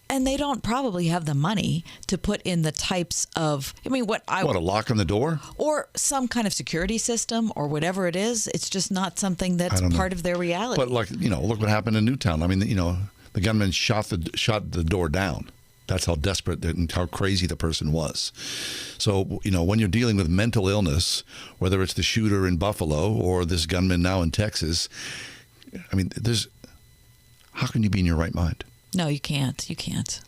and they don't probably have the money to put in the types of, a lock on the door? Or some kind of security system or whatever it is. It's just not something that's part of their reality. But look what happened in Newtown. I mean, the gunman shot the door down. That's how desperate and how crazy the person was. So, when you're dealing with mental illness, whether it's the shooter in Buffalo or this gunman now in Texas, I mean, how can you be in your right mind? No, you can't. You can't.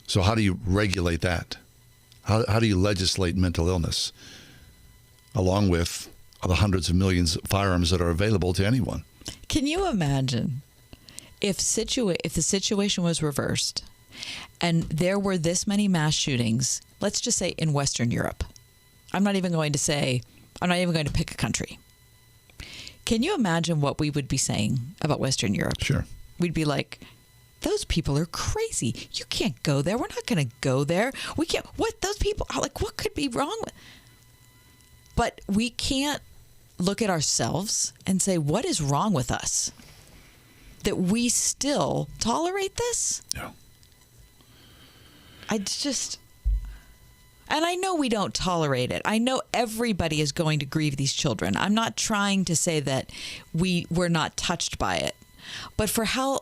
So how do you regulate that? How do you legislate mental illness along with the hundreds of millions of firearms that are available to anyone? Can you imagine if the situation was reversed and there were this many mass shootings, let's just say in Western Europe? I'm not even going to pick a country. Can you imagine what we would be saying about Western Europe? Sure. We'd be like, those people are crazy. You can't go there. We're not going to go there. We can't. Those people are like, what could be wrong with? But we can't look at ourselves and say, what is wrong with us that we still tolerate this? Yeah. And I know we don't tolerate it. I know everybody is going to grieve these children. I'm not trying to say that we're not touched by it. But for how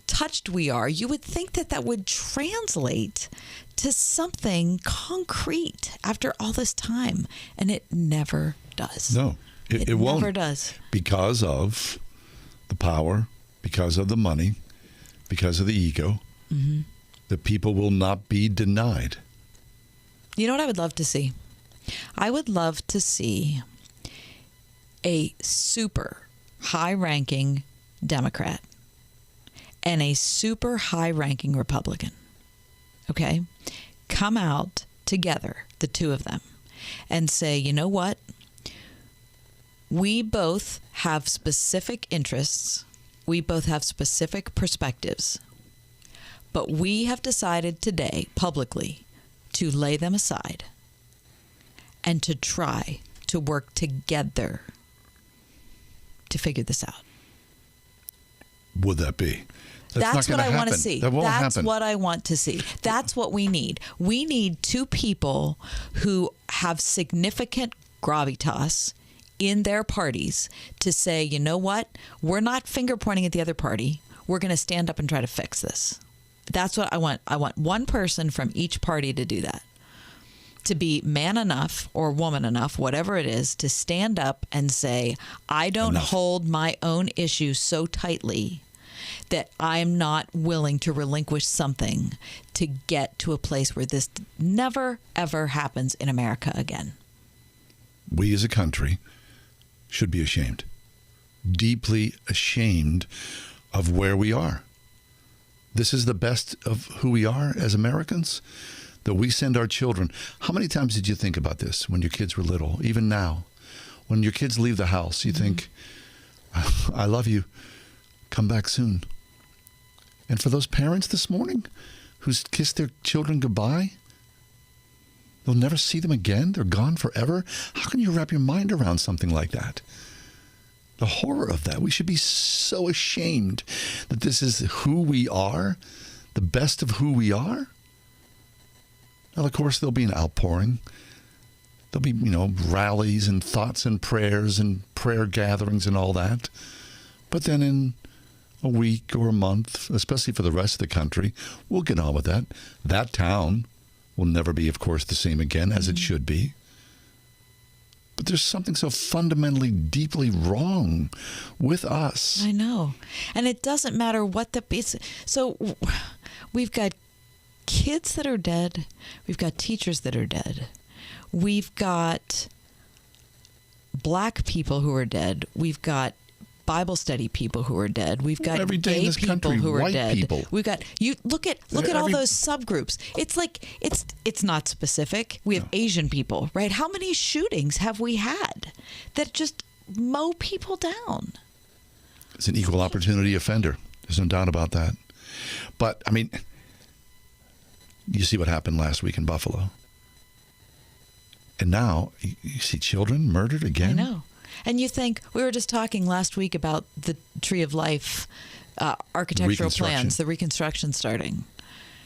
touched we are, you would think that would translate to something concrete after all this time. And it never does. No, it won't. It never does. Because of the power, because of the money, because of the ego, the people will not be denied. You know what I would love to see? I would love to see a super high-ranking Democrat and a super high-ranking Republican, okay, come out together, the two of them, and say, you know what? We both have specific interests. We both have specific perspectives. But we have decided today, publicly, to lay them aside and to try to work together to figure this out. Would that be? That's what I want to happen. see. That won't That's happen. what I want to see. That's what we need. We need two people who have significant gravitas in their parties to say, you know what? We're not finger pointing at the other party. We're going to stand up and try to fix this. That's what I want. I want one person from each party to do that. To be man enough or woman enough, whatever it is, to stand up and say, I don't hold my own issue so tightly that I'm not willing to relinquish something to get to a place where this never, ever happens in America again. We as a country should be ashamed, deeply ashamed of where we are. This is the best of who we are as Americans, that we send our children. How many times did you think about this when your kids were little, even now? When your kids leave the house, you think, I love you, come back soon. And for those parents this morning who's kissed their children goodbye, they'll never see them again, they're gone forever. How can you wrap your mind around something like that? The horror of that. We should be so ashamed that this is who we are, the best of who we are. Now, of course, there'll be an outpouring. There'll be, rallies and thoughts and prayers and prayer gatherings and all that. But then in a week or a month, especially for the rest of the country, we'll get on with that. That town will never be, of course, the same again as it should be. But there's something so fundamentally, deeply wrong with us. I know. And it doesn't matter what the... So we've got kids that are dead. We've got teachers that are dead. We've got black people who are dead. We've got Bible study people who are dead. We've got every day gay in this people country, who are white dead. people. We've got look at all those subgroups. It's like it's not specific. We have Asian people, right? How many shootings have we had that just mow people down? It's an equal opportunity offender. There's no doubt about that. But I mean, you see what happened last week in Buffalo. And now you see children murdered again. I know. And you think, we were just talking last week about the Tree of Life architectural plans, the reconstruction starting.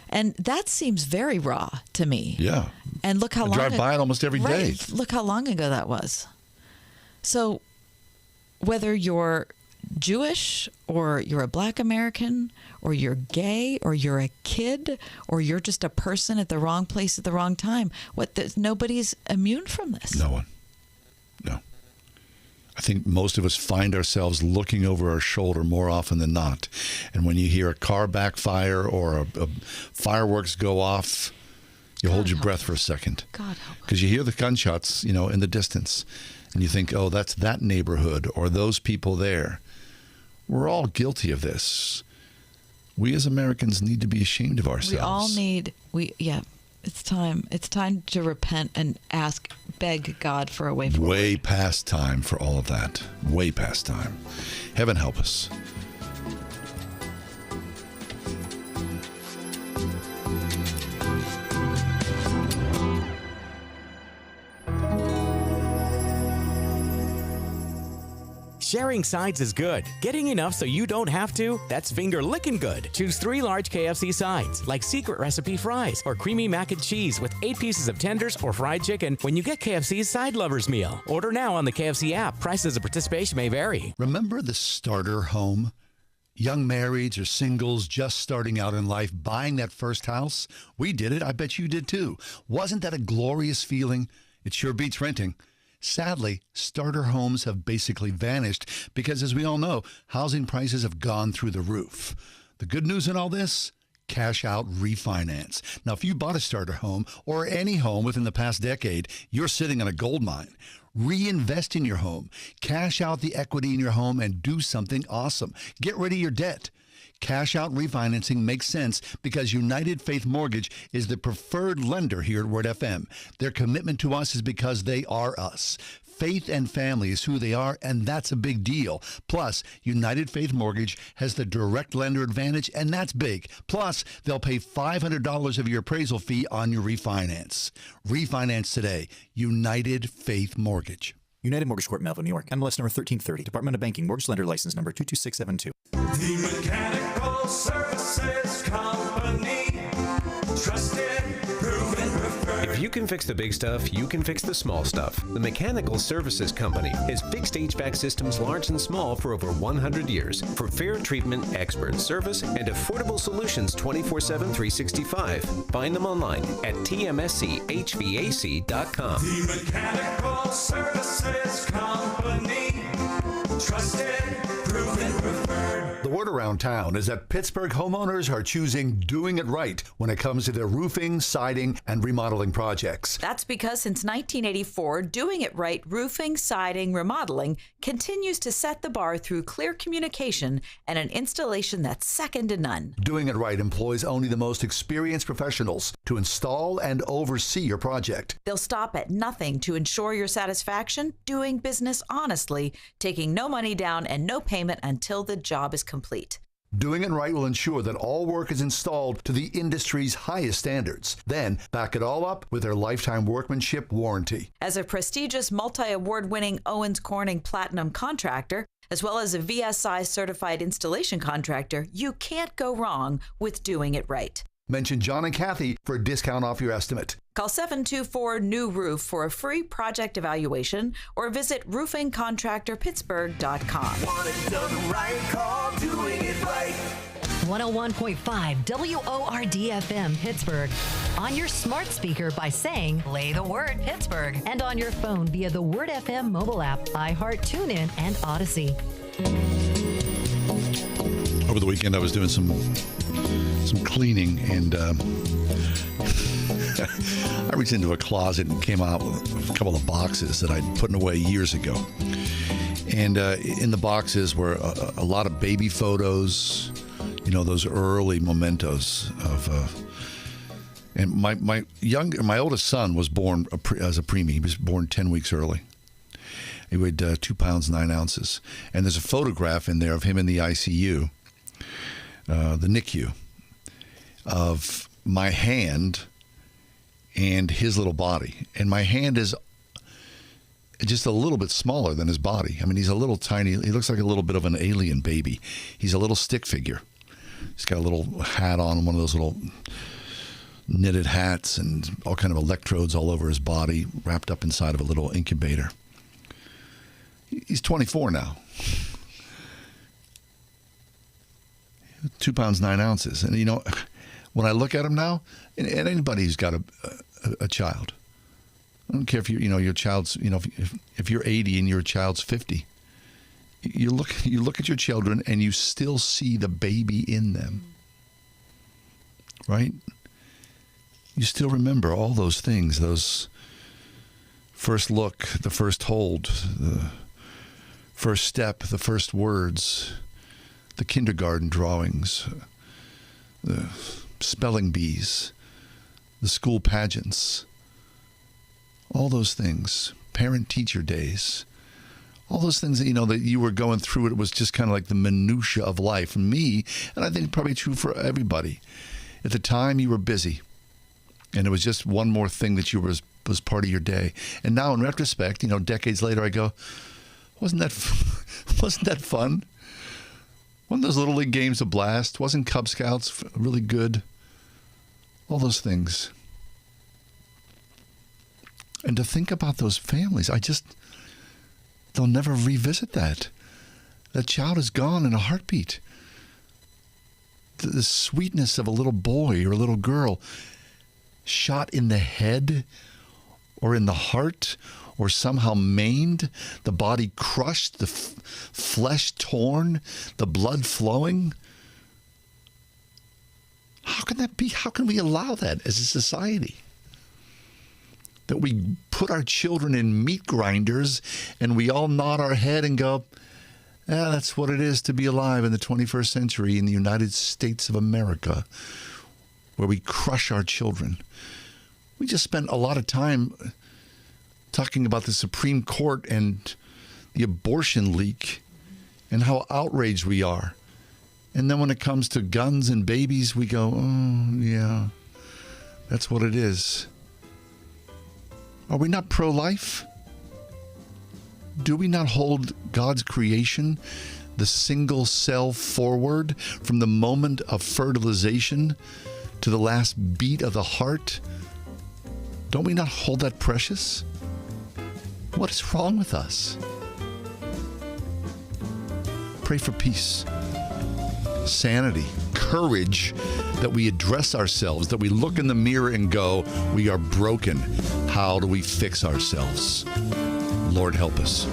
And that seems very raw to me. Yeah. And look how long... I drive by it almost every day. Look how long ago that was. So whether you're Jewish or you're a black American or you're gay or you're a kid or you're just a person at the wrong place at the wrong time, nobody's immune from this. No one. No. I think most of us find ourselves looking over our shoulder more often than not. And when you hear a car backfire or a fireworks go off, you hold your breath for a second. God help. Because you hear the gunshots, in the distance. And you think, oh, that's that neighborhood or those people there. We're all guilty of this. We as Americans need to be ashamed of ourselves. We all need, it's time. It's time to repent and beg God for a way forward. Way past time for all of that. Way past time. Heaven help us. Sharing sides is good. Getting enough so you don't have to? That's finger licking good. Choose 3 large KFC sides, like secret recipe fries or creamy mac and cheese with 8 pieces of tenders or fried chicken when you get KFC's Side Lovers Meal. Order now on the KFC app. Prices of participation may vary. Remember the starter home? Young marrieds or singles just starting out in life, buying that first house? We did it. I bet you did too. Wasn't that a glorious feeling? It sure beats renting. Sadly, starter homes have basically vanished because, as we all know, housing prices have gone through the roof. The good news in all this? Cash out refinance. Now, if you bought a starter home or any home within the past decade, you're sitting on a gold mine. Reinvest in your home. Cash out the equity in your home and do something awesome. Get rid of your debt. Cash out refinancing makes sense because United Faith Mortgage is the preferred lender here at Word FM. Their commitment to us is because they are us. Faith and family is who they are, and that's a big deal. Plus, United Faith Mortgage has the direct lender advantage, and that's big. Plus, they'll pay $500 of your appraisal fee on your refinance. Refinance today. United Faith Mortgage. United Mortgage Corp, Melville, New York. MLS number 1330. Department of Banking. Mortgage lender license number 22672. The Mechanical Services Company. Trusted, proven, preferred. If you can fix the big stuff, you can fix the small stuff. The Mechanical Services Company has fixed HVAC systems large and small for over 100 years. For fair treatment, expert service, and affordable solutions 24/7, 365. Find them online at tmschvac.com. The Mechanical Services Company. Trusted, proven, preferred. The word around town is that Pittsburgh homeowners are choosing doing it right when it comes to their roofing, siding, and remodeling projects. That's because since 1984, Doing It Right roofing, siding, remodeling continues to set the bar through clear communication and an installation that's second to none. Doing it right employs only the most experienced professionals to install and oversee your project. They'll stop at nothing to ensure your satisfaction, doing business honestly, taking no money down and no payment until the job is complete. Doing it right will ensure that all work is installed to the industry's highest standards. Then back it all up with their lifetime workmanship warranty. As a prestigious multi-award-winning Owens Corning Platinum contractor, as well as a VSI certified installation contractor, you can't go wrong with Doing It Right. Mention John and Kathy for a discount off your estimate. Call 724-NEW-ROOF for a free project evaluation or visit roofingcontractorpittsburgh.com. Want it done right, call Doing It Right. 101.5 WORD-FM Pittsburgh. On your smart speaker by saying, play the word Pittsburgh. And on your phone via the Word FM mobile app, iHeart, TuneIn, and Odyssey. Over the weekend, I was doing some cleaning, and I reached into a closet and came out with a couple of boxes that I'd put away years ago. And in the boxes were a lot of baby photos, you know, those early mementos of. And my oldest son was born as a preemie. He was born 10 weeks early. He weighed 2 pounds 9 ounces, and there's a photograph in there of him in the ICU, the NICU, of my hand and his little body. And my hand is just a little bit smaller than his body. I mean, he's a little tiny. He looks like a little bit of an alien baby. He's a little stick figure. He's got a little hat on, one of those little knitted hats, and all kind of electrodes all over his body, wrapped up inside of a little incubator. He's 24 now. 2 pounds 9 ounces. And, you know, when I look at him now, and anybody who's got a child, I don't care if your child's, if you're 80 and your child's 50, you look at your children and you still see the baby in them, right? You still remember all those things, those first look, the first hold, the first step, the first words, the kindergarten drawings, the spelling bees, the school pageants, all those things, parent-teacher days, all those things that, that you were going through. It was just kind of like the minutia of life. For me, and I think probably true for everybody, at the time you were busy, and it was just one more thing that was part of your day. And now in retrospect, decades later, I go, wasn't that fun? Wasn't those Little League games a blast? Wasn't Cub Scouts really good? All those things. And to think about those families, they'll never revisit that. That child is gone in a heartbeat. The sweetness of a little boy or a little girl shot in the head or in the heart or somehow maimed, the body crushed, the flesh torn, the blood flowing. How can that be? How can we allow that as a society? That we put our children in meat grinders and we all nod our head and go, Yeah, that's what it is to be alive in the 21st century in the United States of America, where we crush our children. We just spent a lot of time talking about the Supreme Court and the abortion leak and how outraged we are. And then when it comes to guns and babies, we go, oh, yeah, that's what it is. Are we not pro-life? Do we not hold God's creation, the single cell forward from the moment of fertilization to the last beat of the heart? Don't we not hold that precious? What is wrong with us? Pray for peace, sanity, courage, that we address ourselves, that we look in the mirror and go, we are broken. How do we fix ourselves? Lord, help us.